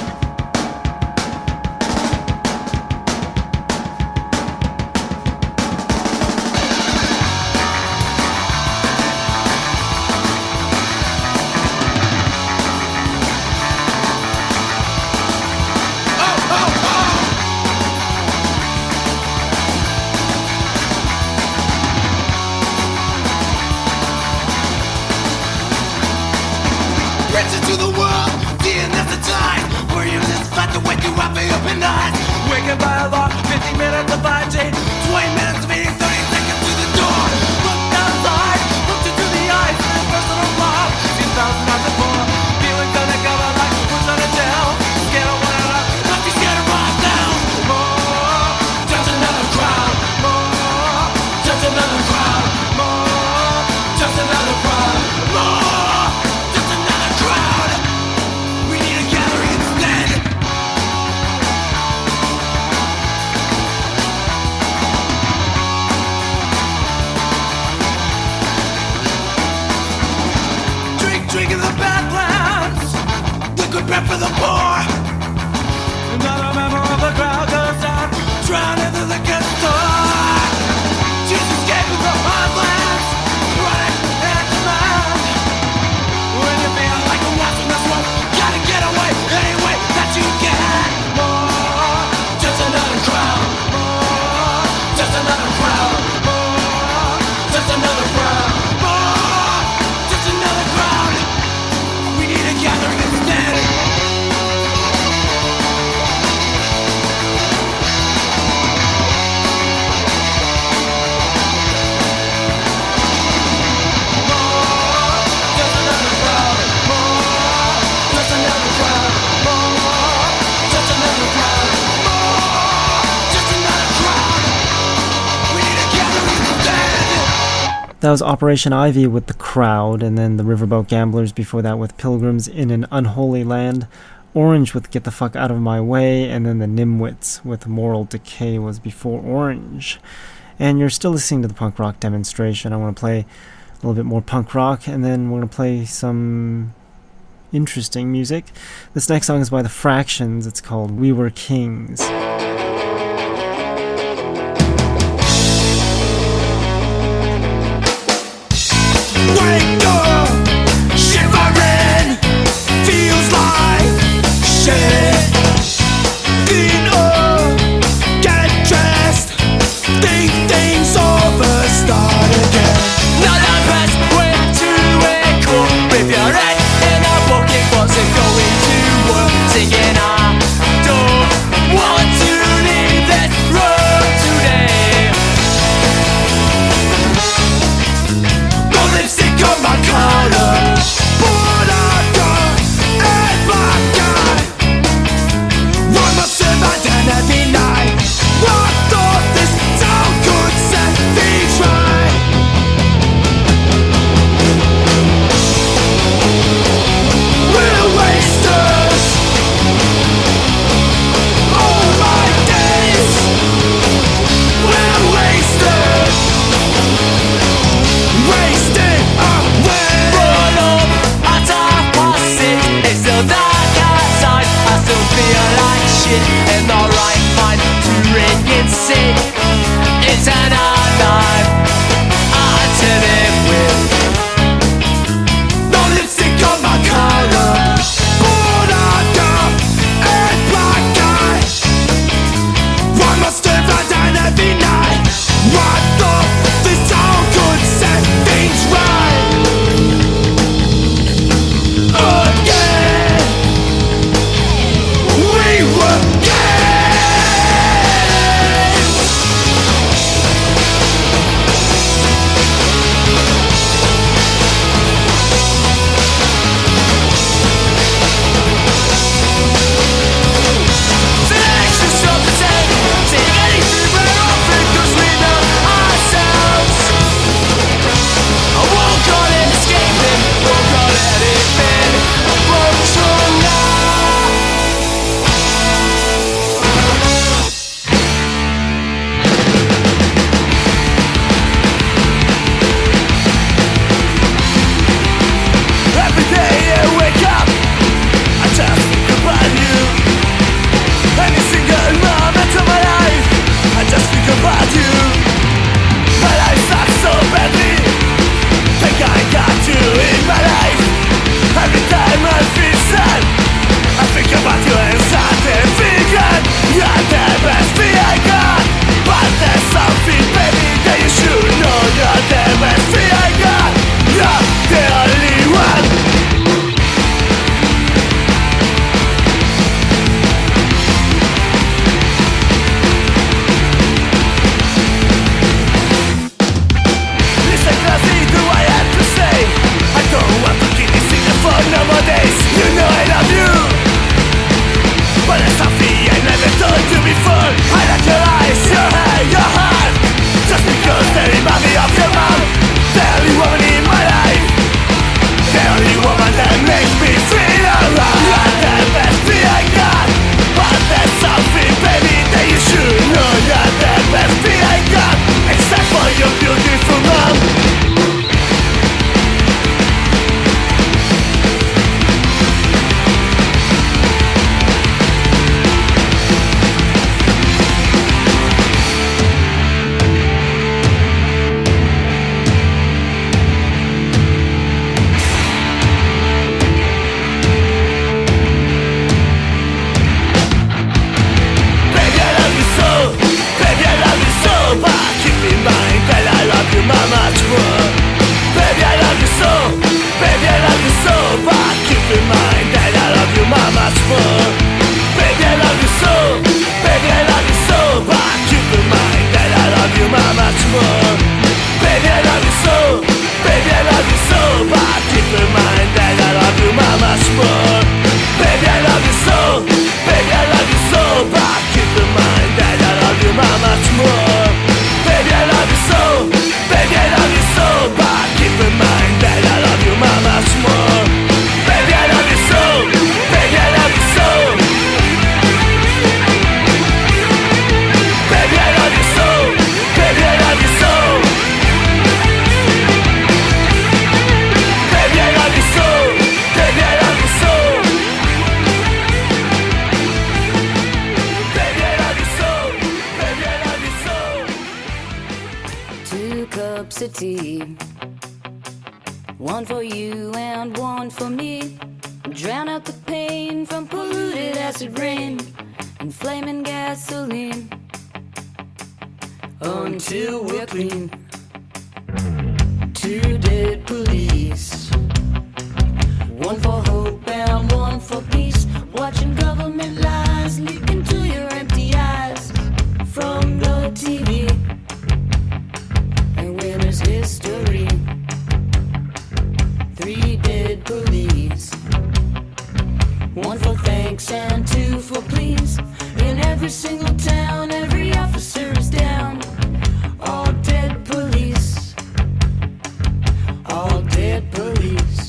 That was Operation Ivy with The Crowd, and then the Riverboat Gamblers before that with Pilgrims in an Unholy Land, Orange with Get the Fuck Out of My Way, and then the Nimwits with Moral Decay was before Orange. And you're still listening to the Punk Rock Demonstration. I want to play a little bit more punk rock, and then we're going to play some interesting music. This next song is by The Fractions. It's called We Were Kings. Wake up, shivering, feels like shit. Clean up, get dressed, think things over, start again. Not a best way to wake up with your head in a pocket, what's it going to work? Singing I don't want to leave this room today. No lipstick on my collar, but I've got and my guy. tea. One for you and one for me. Drown out the pain from polluted acid rain and flaming gasoline until we're clean. Two dead police, one for hope and one for peace. Watching government lies leak into your empty eyes from the TV. And when there's history, three dead police, one for thanks and two for please. In every single town, every officer is down. All dead police, all dead police.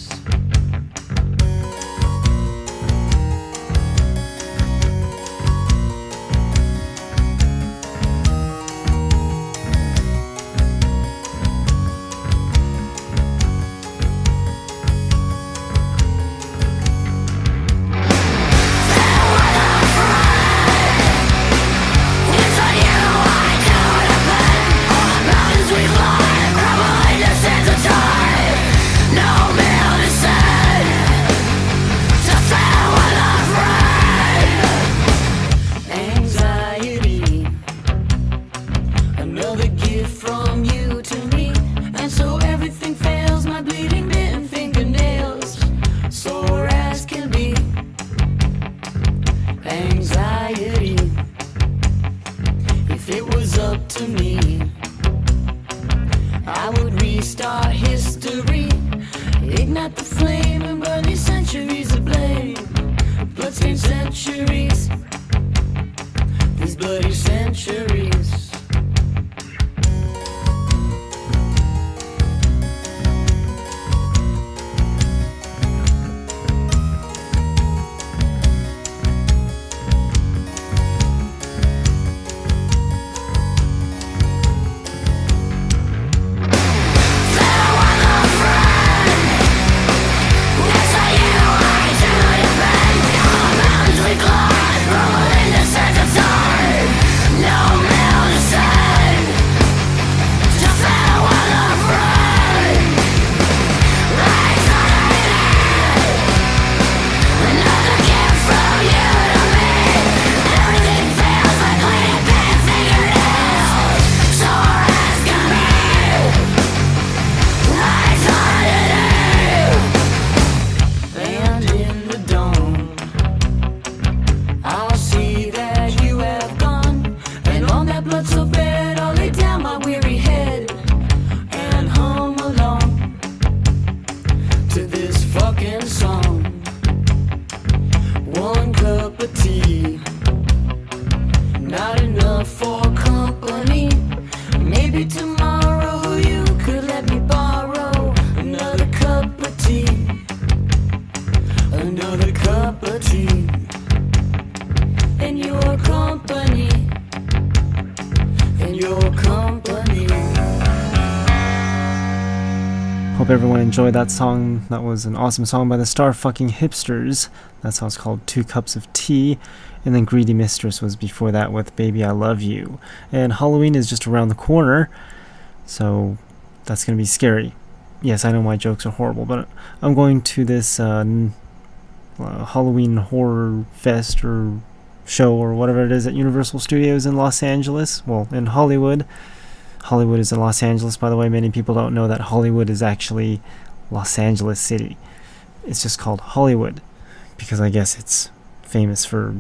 Anxiety, another gift from you to me. And so everything fails, my bleeding bitten fingernails, sore as can be. Anxiety, if it was up to me, I would restart history, ignite the flame and burn these centuries of blame. Bloodstained centuries, these bloody centuries. And in the dawn, I'll see that you have gone. And on that blood-soaked bed, I'll lay down my weary head and hum along to this fucking song. One cup of tea, not enough for company. Maybe tomorrow you could let me borrow another cup of tea. Another cup of tea in your company, in your company. Hope everyone enjoyed that song. That was an awesome song by the Star Fucking Hipsters. That song's called Two Cups of Tea. And then Greedy Mistress was before that with Baby I Love You. And Halloween is just around the corner, so that's going to be scary. Yes, I know my jokes are horrible, but I'm going to this Halloween horror fest or show or whatever it is at Universal Studios in Los Angeles. Well, in Hollywood. Hollywood is in Los Angeles, by the way. Many people don't know that Hollywood is actually Los Angeles City. It's just called Hollywood because I guess it's famous for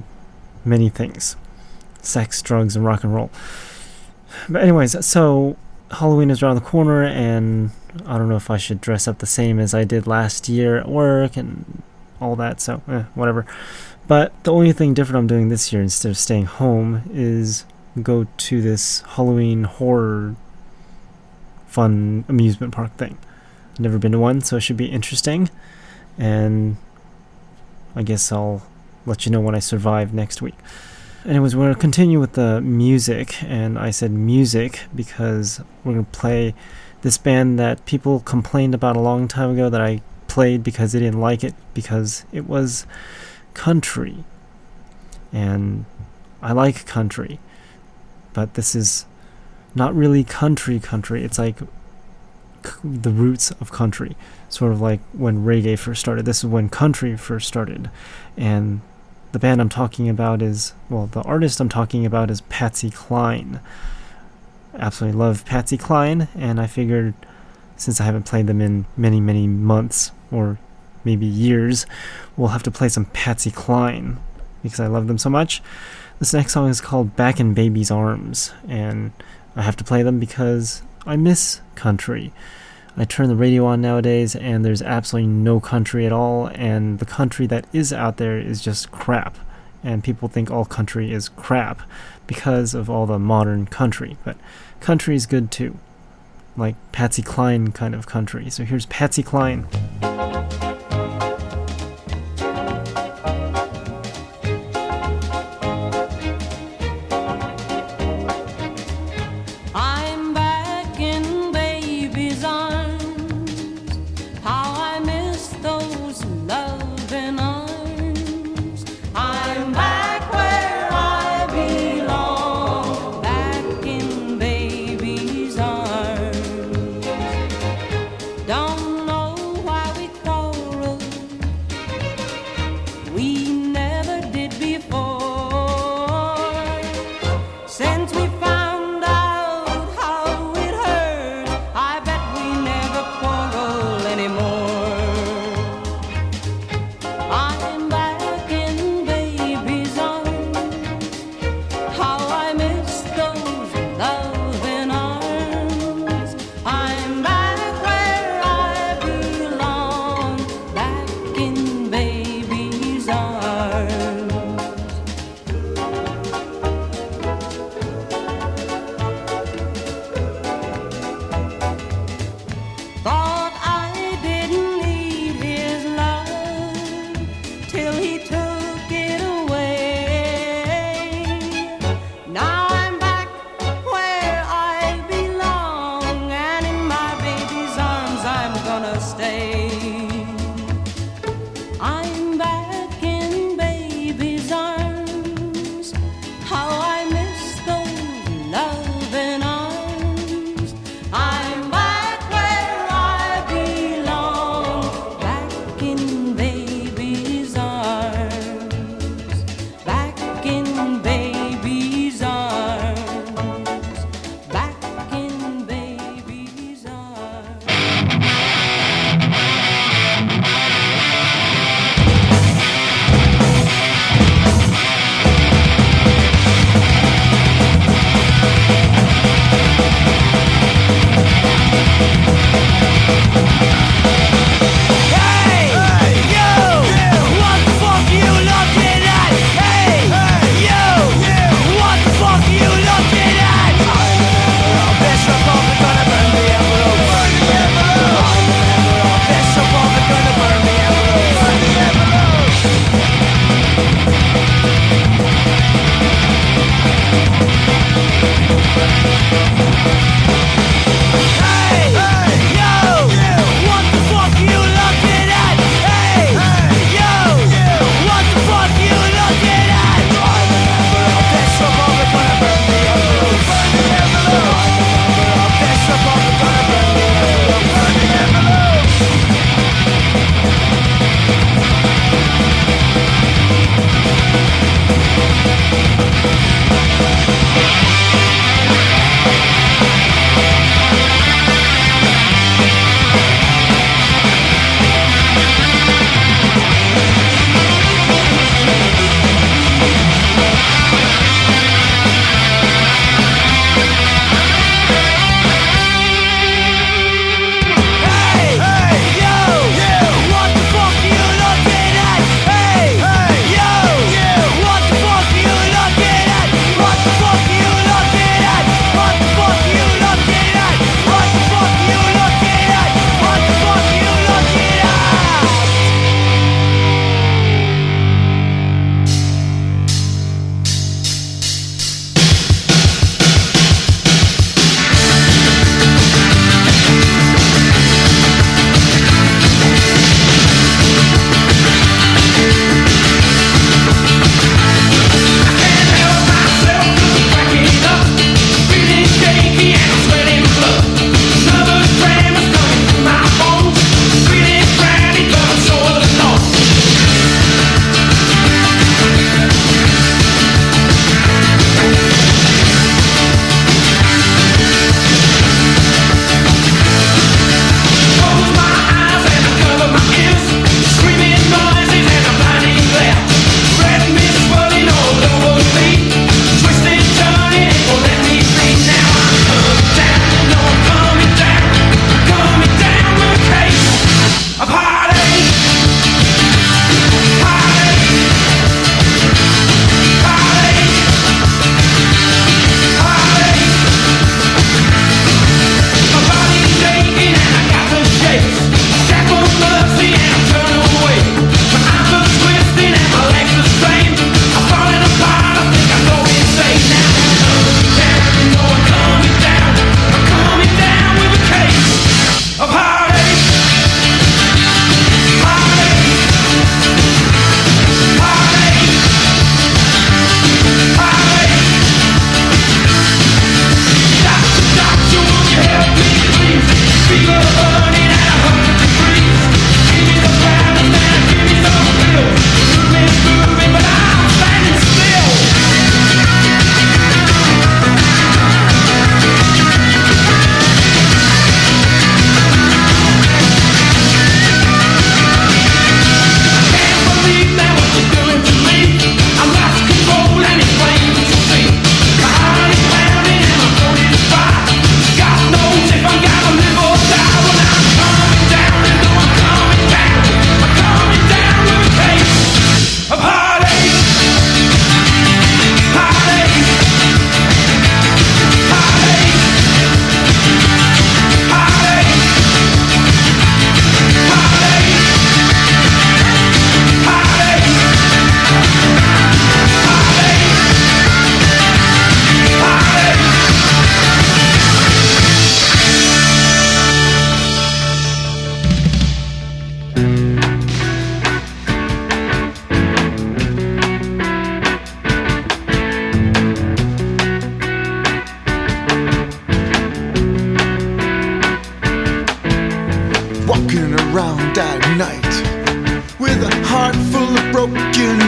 many things. Sex, drugs, and rock and roll. But anyways, so Halloween is around the corner, and I don't know if I should dress up the same as I did last year at work and all that, so whatever. But the only thing different I'm doing this year instead of staying home is go to this Halloween horror fun amusement park thing. I've never been to one, so it should be interesting, and I guess I'll let you know when I survive next week. Anyways, we're going to continue with the music, and I said music because we're going to play this band that people complained about a long time ago that I played because they didn't like it because it was country. And I like country, but this is not really country. It's like the roots of country, sort of like when reggae first started. This is when country first started, and the band I'm talking about is, well, the artist I'm talking about is Patsy Cline. Absolutely love Patsy Cline, and I figured since I haven't played them in many, many months or maybe years, we'll have to play some Patsy Cline because I love them so much. This next song is called Back in Baby's Arms, and I have to play them because I miss country. I turn the radio on nowadays and there's absolutely no country at all, and the country that is out there is just crap. And people think all country is crap because of all the modern country, but country is good too. Like Patsy Cline kind of country. So here's Patsy Cline. I'm back in baby's arms. How I miss those loving arms. I'm back where I belong. Back in baby's arms. Don't know why we throw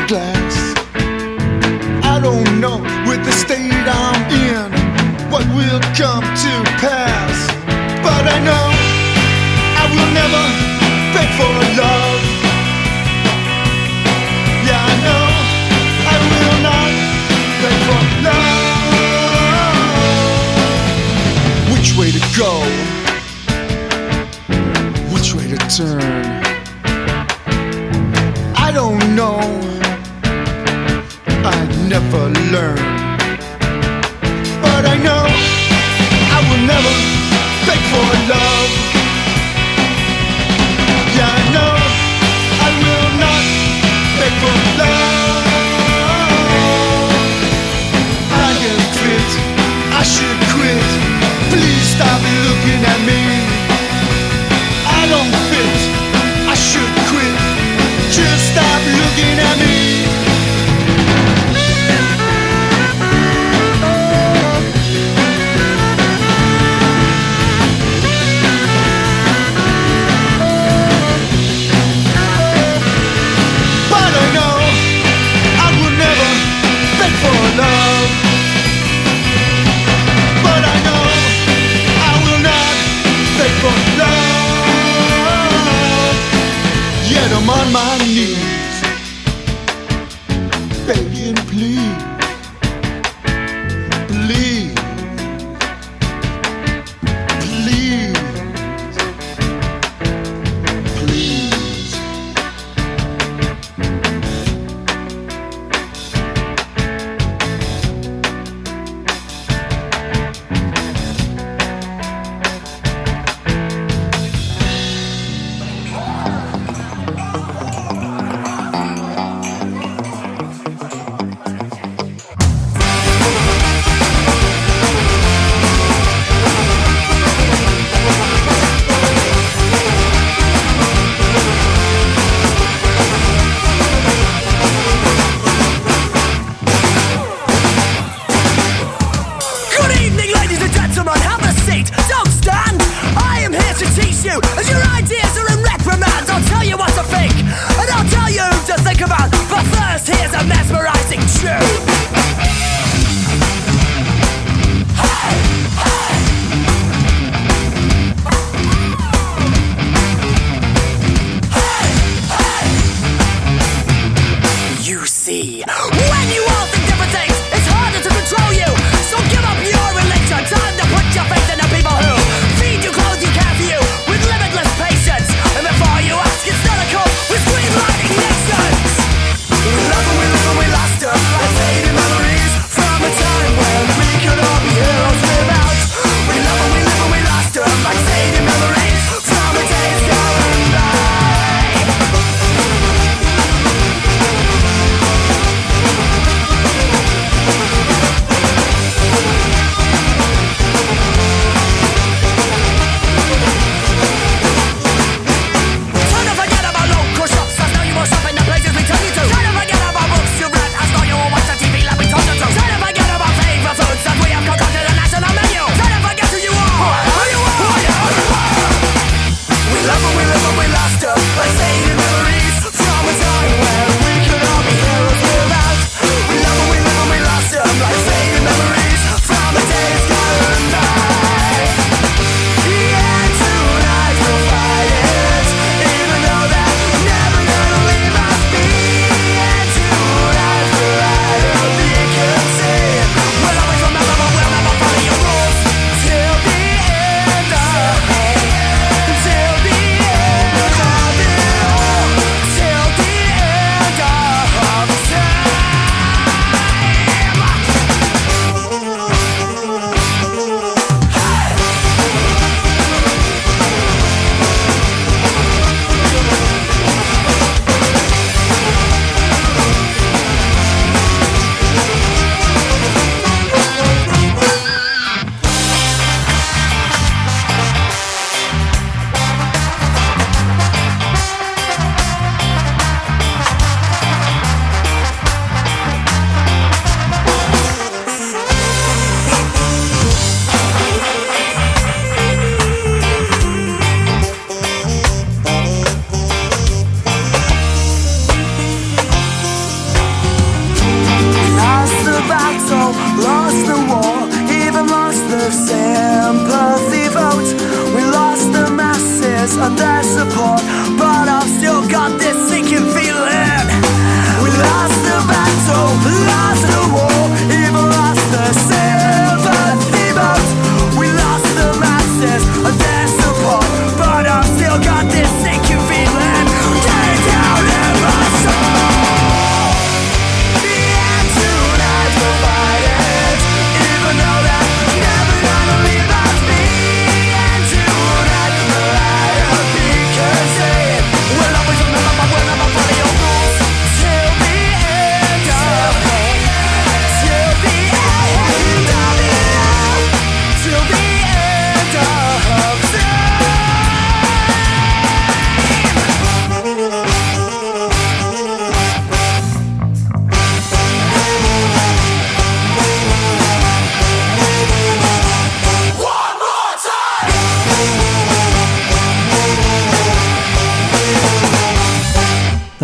glass. I don't know with the state I'm in what will come to pass, but I know I will never beg for love. Yeah, I know I will not beg for love. Which way to go? Which way to turn? I don't know. I'd never learn, but I know I will never beg for love. Yeah, I know I will not beg for love. I can quit, I should quit. Please stop looking at me. I don't fit, I should quit. Just stop looking at me. I'm on my knees, begging, please, please, please, please. As your ideas are in reprimand, I'll tell you what to think, and I'll tell you who to think about. But first, here's a mesmerizing tune. Hey, hey. Hey, hey. You see, when you all think different things, it's harder to control you. So give up your religion, time to put your faith in the people who feed you, clothe you, care for you. Patience, and before you ask, it's not a call with green lighting nations. We love and we live and we lost her. I faded memories from a time when we could all be heroes live out. We love and we live and we lost her. Like faded memories from a days gone by.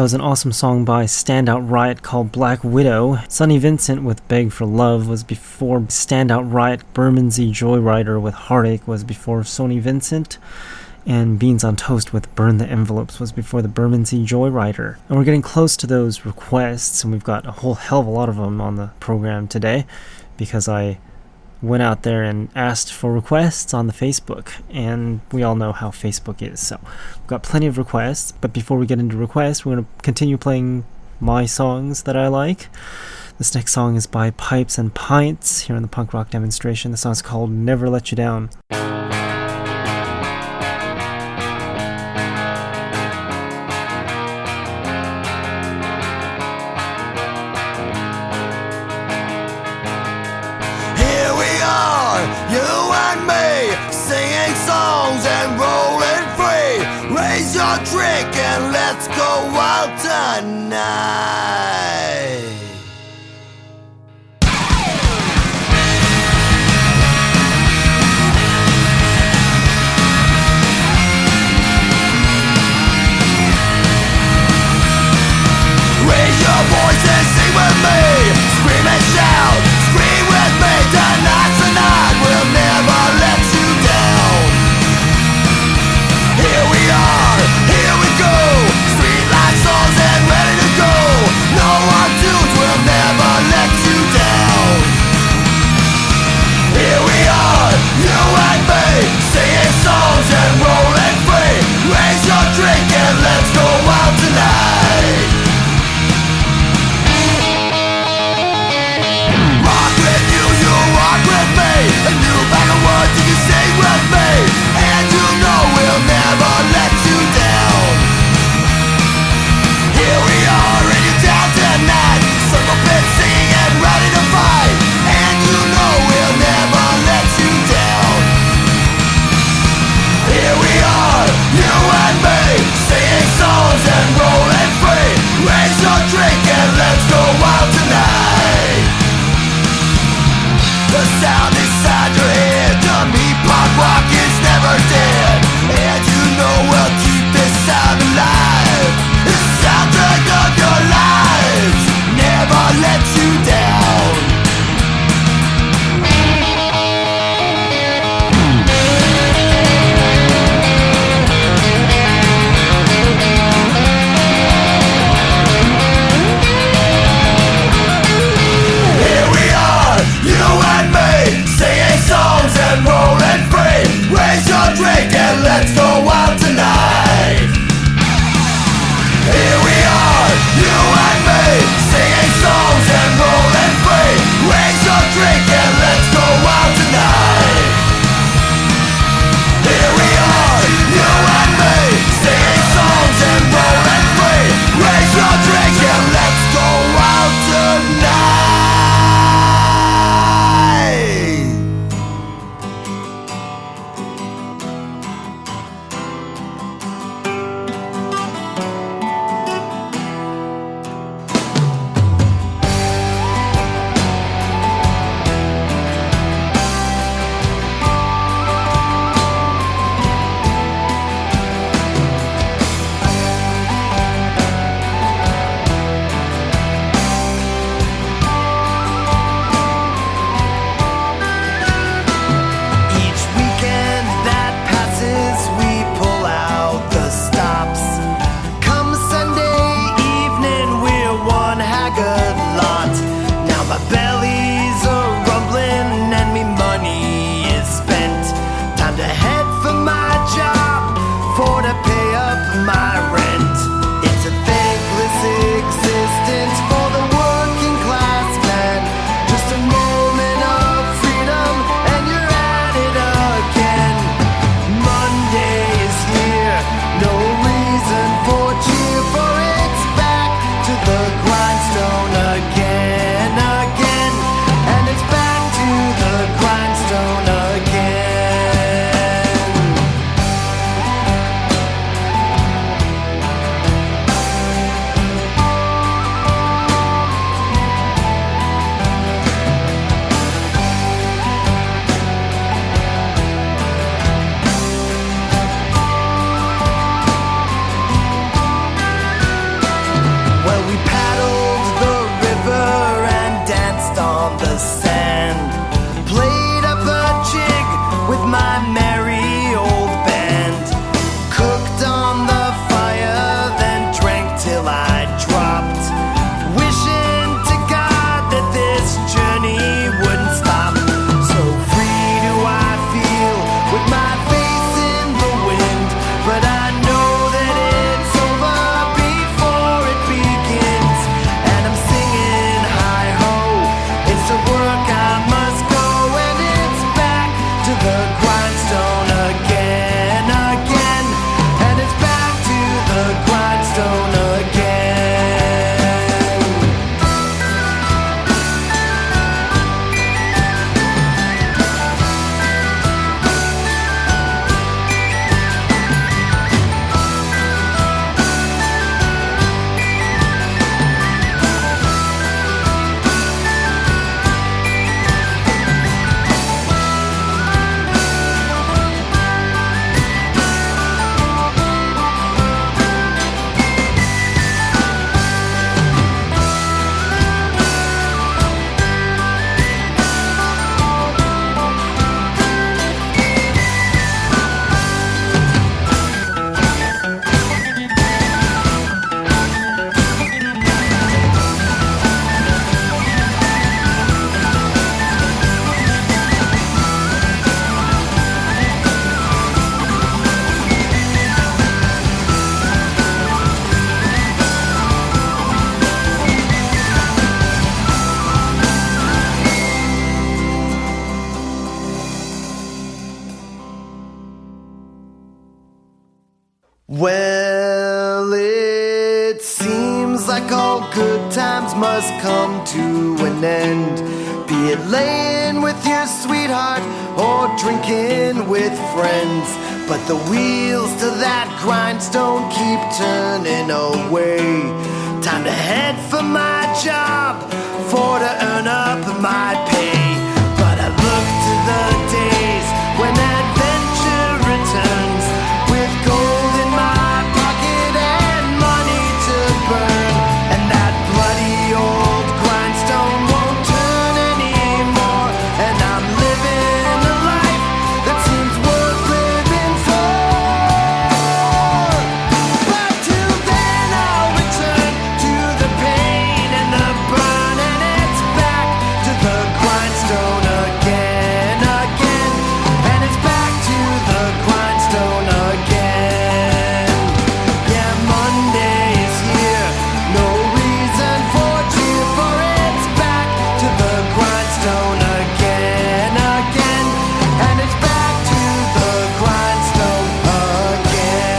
That was an awesome song by Standout Riot called Black Widow. Sonny Vincent with Beg for Love was before Standout Riot. Bermondsey Joyrider with Heartache was before Sonny Vincent. And Beans on Toast with Burn the Envelopes was before the Bermondsey Joyrider. And we're getting close to those requests, and we've got a whole hell of a lot of them on the program today because I went out there and asked for requests on the Facebook, and we all know how Facebook is, so we've got plenty of requests. But before we get into requests, we're going to continue playing my songs that I like. This next song is by Pipes and Pints here on the punk rock demonstration. The song's called Never Let You Down. Drink and let's go wild tonight. Raise your voice and sing with me. Scream and shout, scream with me. Tonight's the night, we'll never let you down. Here we are, here we go. Street light songs and ready to go. No one tunes will never let you down. Here we are, you and me, singing songs and rolling free. Raise your drink and let's go wild tonight. Rock with you, you rock with me. A new bag of words you can sing with me. And you know we'll never let you down. Here we are in your town tonight. Circle pit singing and ready to fight. And you know we'll never let you down. Here we are, you and me, singing songs and rolling free. Raise your drink and let's go wild tonight. The sound inside your head to me punk rock. must come to an end. Be it laying with your sweetheart or drinking with friends, but the wheels to that grindstone keep turning away. Time to head for my job, for to earn up my pay. But I look to the days when adventure returns, with gold in my pocket and money to burn, and that bloody old grindstone won't turn anymore, and I'm living a life that seems worth living for. But till then I'll return to the pain and the burn, and it's back to the grindstone again, again, and it's back to the grindstone again. Yeah, Monday is here, no reason for cheer, for it's back to the grindstone again, again, and it's back to the grindstone again.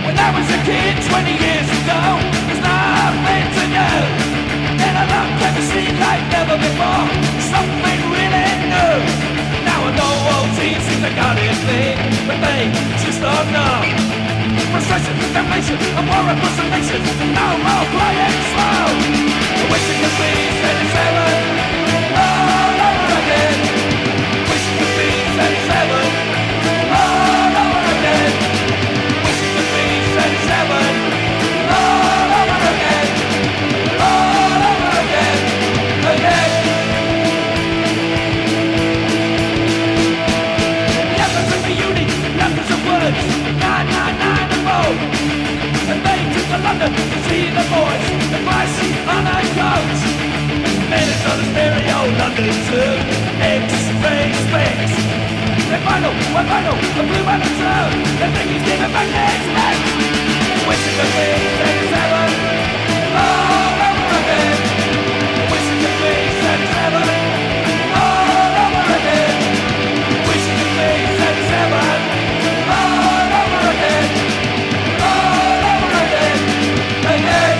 When I was a kid 20 years ago, there's nothing to do. Then I looked at the scene like never before, something really new. Now I know all teams think they got it big, but they just don't know. Frustration, damnation, and war across the nation. No more playing slow. Wishing you could be 37 all over again. Wishing you could be wonder to see the boys, the prices on a coach. Minutes on the stereo, London to X-ray specs. The final, the blue man is out. The thing he's giving back next man. Wishing the things that is heaven. All over again. Wishing the things that is heaven. All over again. Wishing the things that is heaven. All over again. All over again. Again.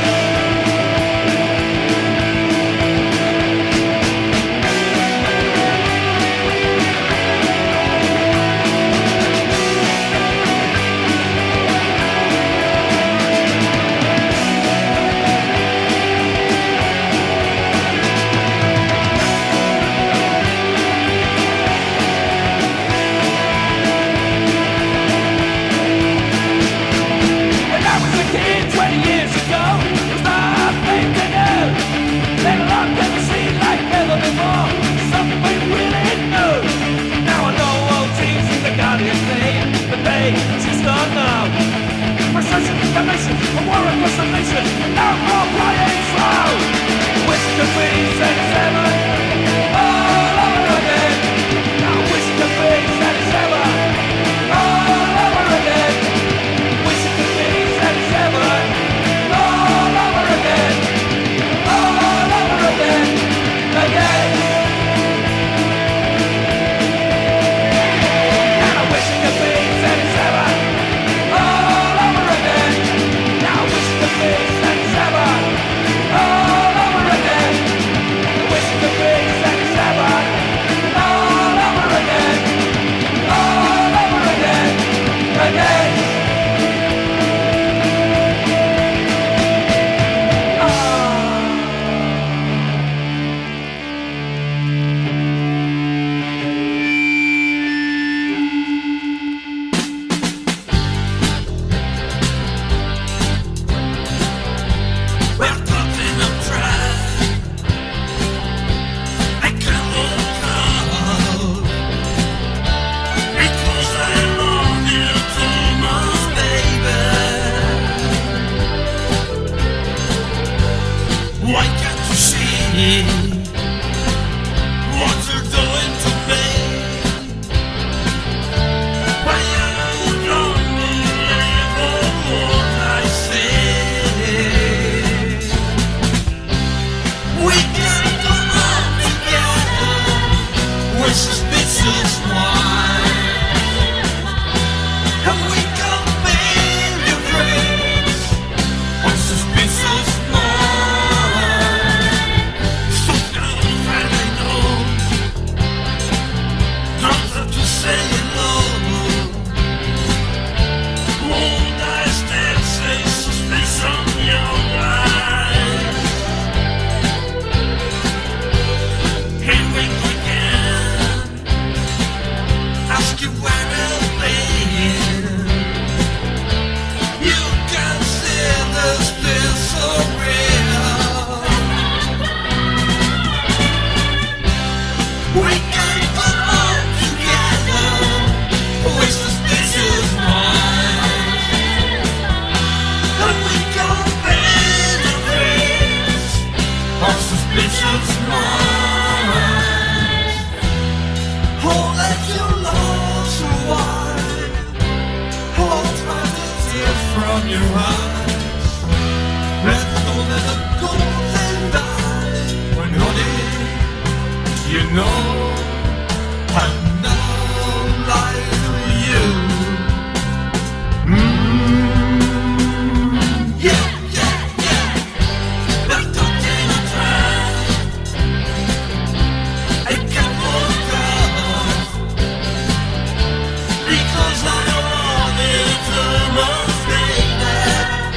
Because I wanted to most baby.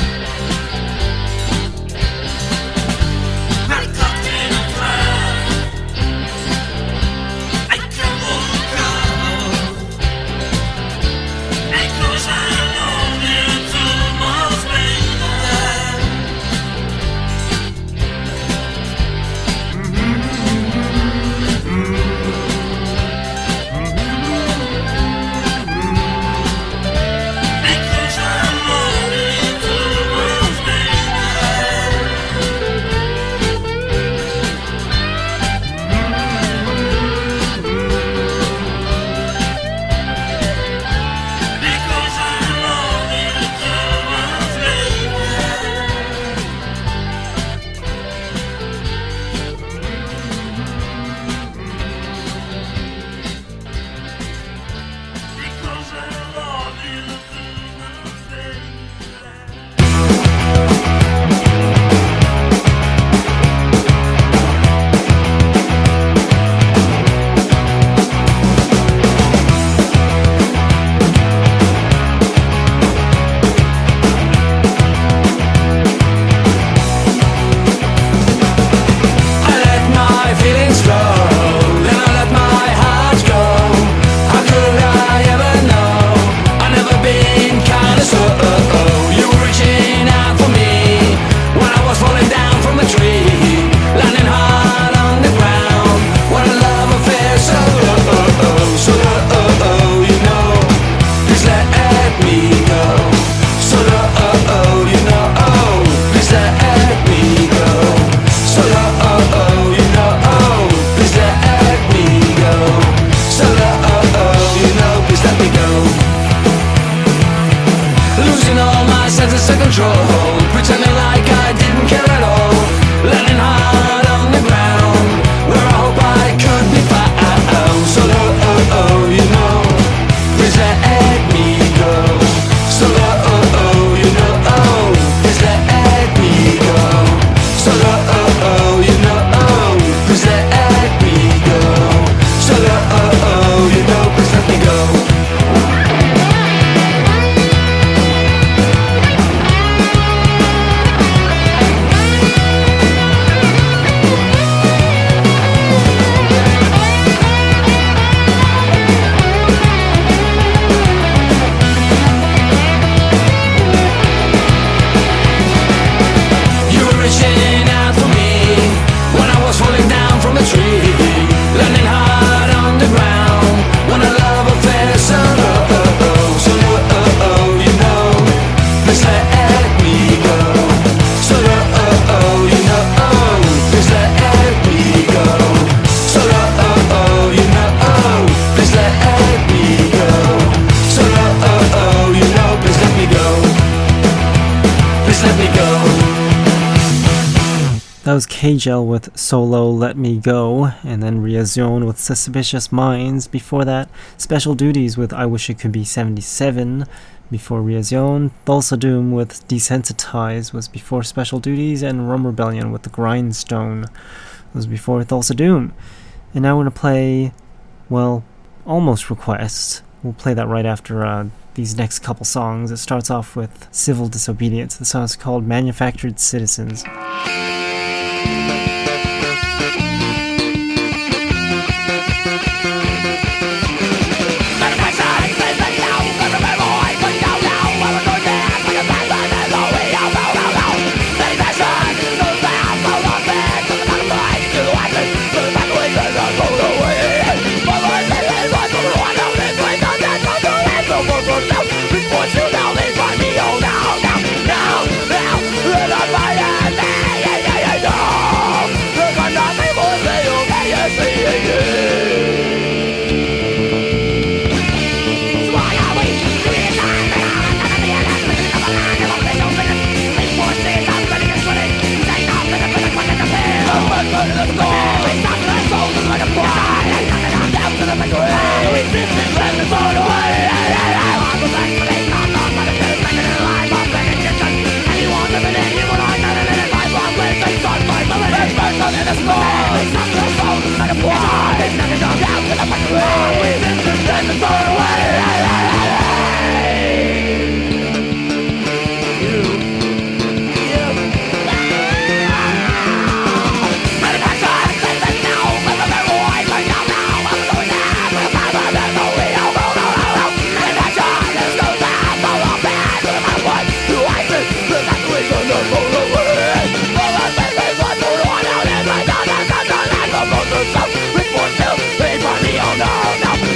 lost the control, pretending like I didn't care at all, landing hard on the ground, where I hope I could be found. So you know, please let me go. So you know, please let me go. So you know, please let me go. So you know, please let me go. Reaching out for me when I was falling down from a tree, landing hard on the ground when a love affair. So you know, please let me go. So you know, please let me go. So you know, please let me go. So you know, please let me go. Please let me go. That was K-Gel with Solo Let Me Go, and then Reazione with Suspicious Minds. Before that, Special Duties with I Wish It Could Be 77. Before Reazione, Thulsa Doom with Desensitize was before Special Duties, and Rum Rebellion with The Grindstone was before Thulsa Doom. And now we're going to play, well, almost requests. We'll play that right after these next couple songs. It starts off with Civil Disobedience. The song is called Manufactured Citizens. No, no.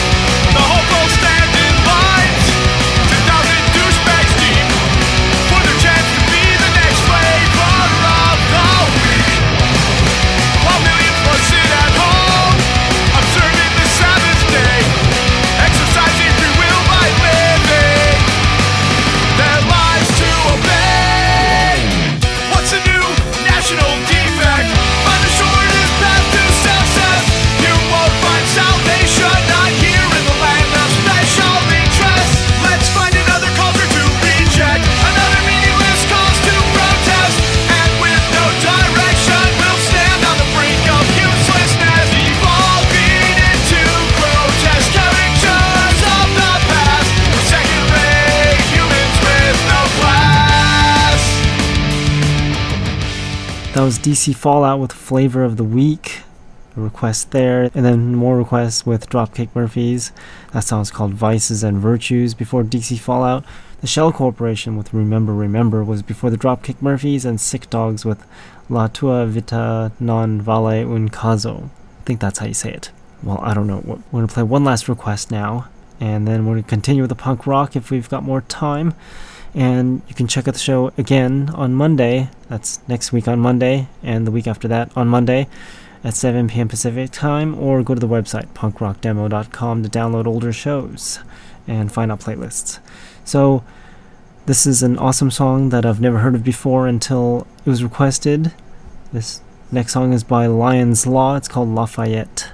That was DC Fallout with Flavor of the Week. A request there, and then more requests with Dropkick Murphys. That song's called Vices and Virtues before DC Fallout. The Shell Corporation with Remember Remember was before the Dropkick Murphys, and Sick Dogs with La Tua Vita Non Vale Un Caso. I think that's how you say it. Well, I don't know. We're going to play one last request now, and then we're going to continue with the punk rock if we've got more time. And you can check out the show again on Monday. That's next week on Monday, and the week after that on Monday at 7 p.m. Pacific time, or go to the website punkrockdemo.com to download older shows and find out playlists. So this is an awesome song that I've never heard of before until it was requested. This next song is by Lion's Law. It's called Lafayette.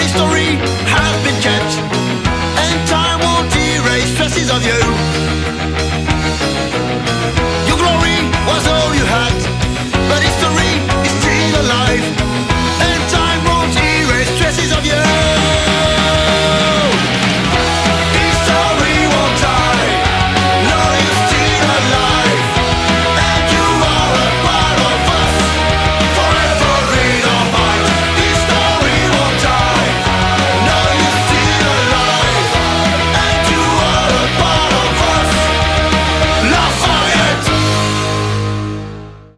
history has been kept, and time won't erase traces of you.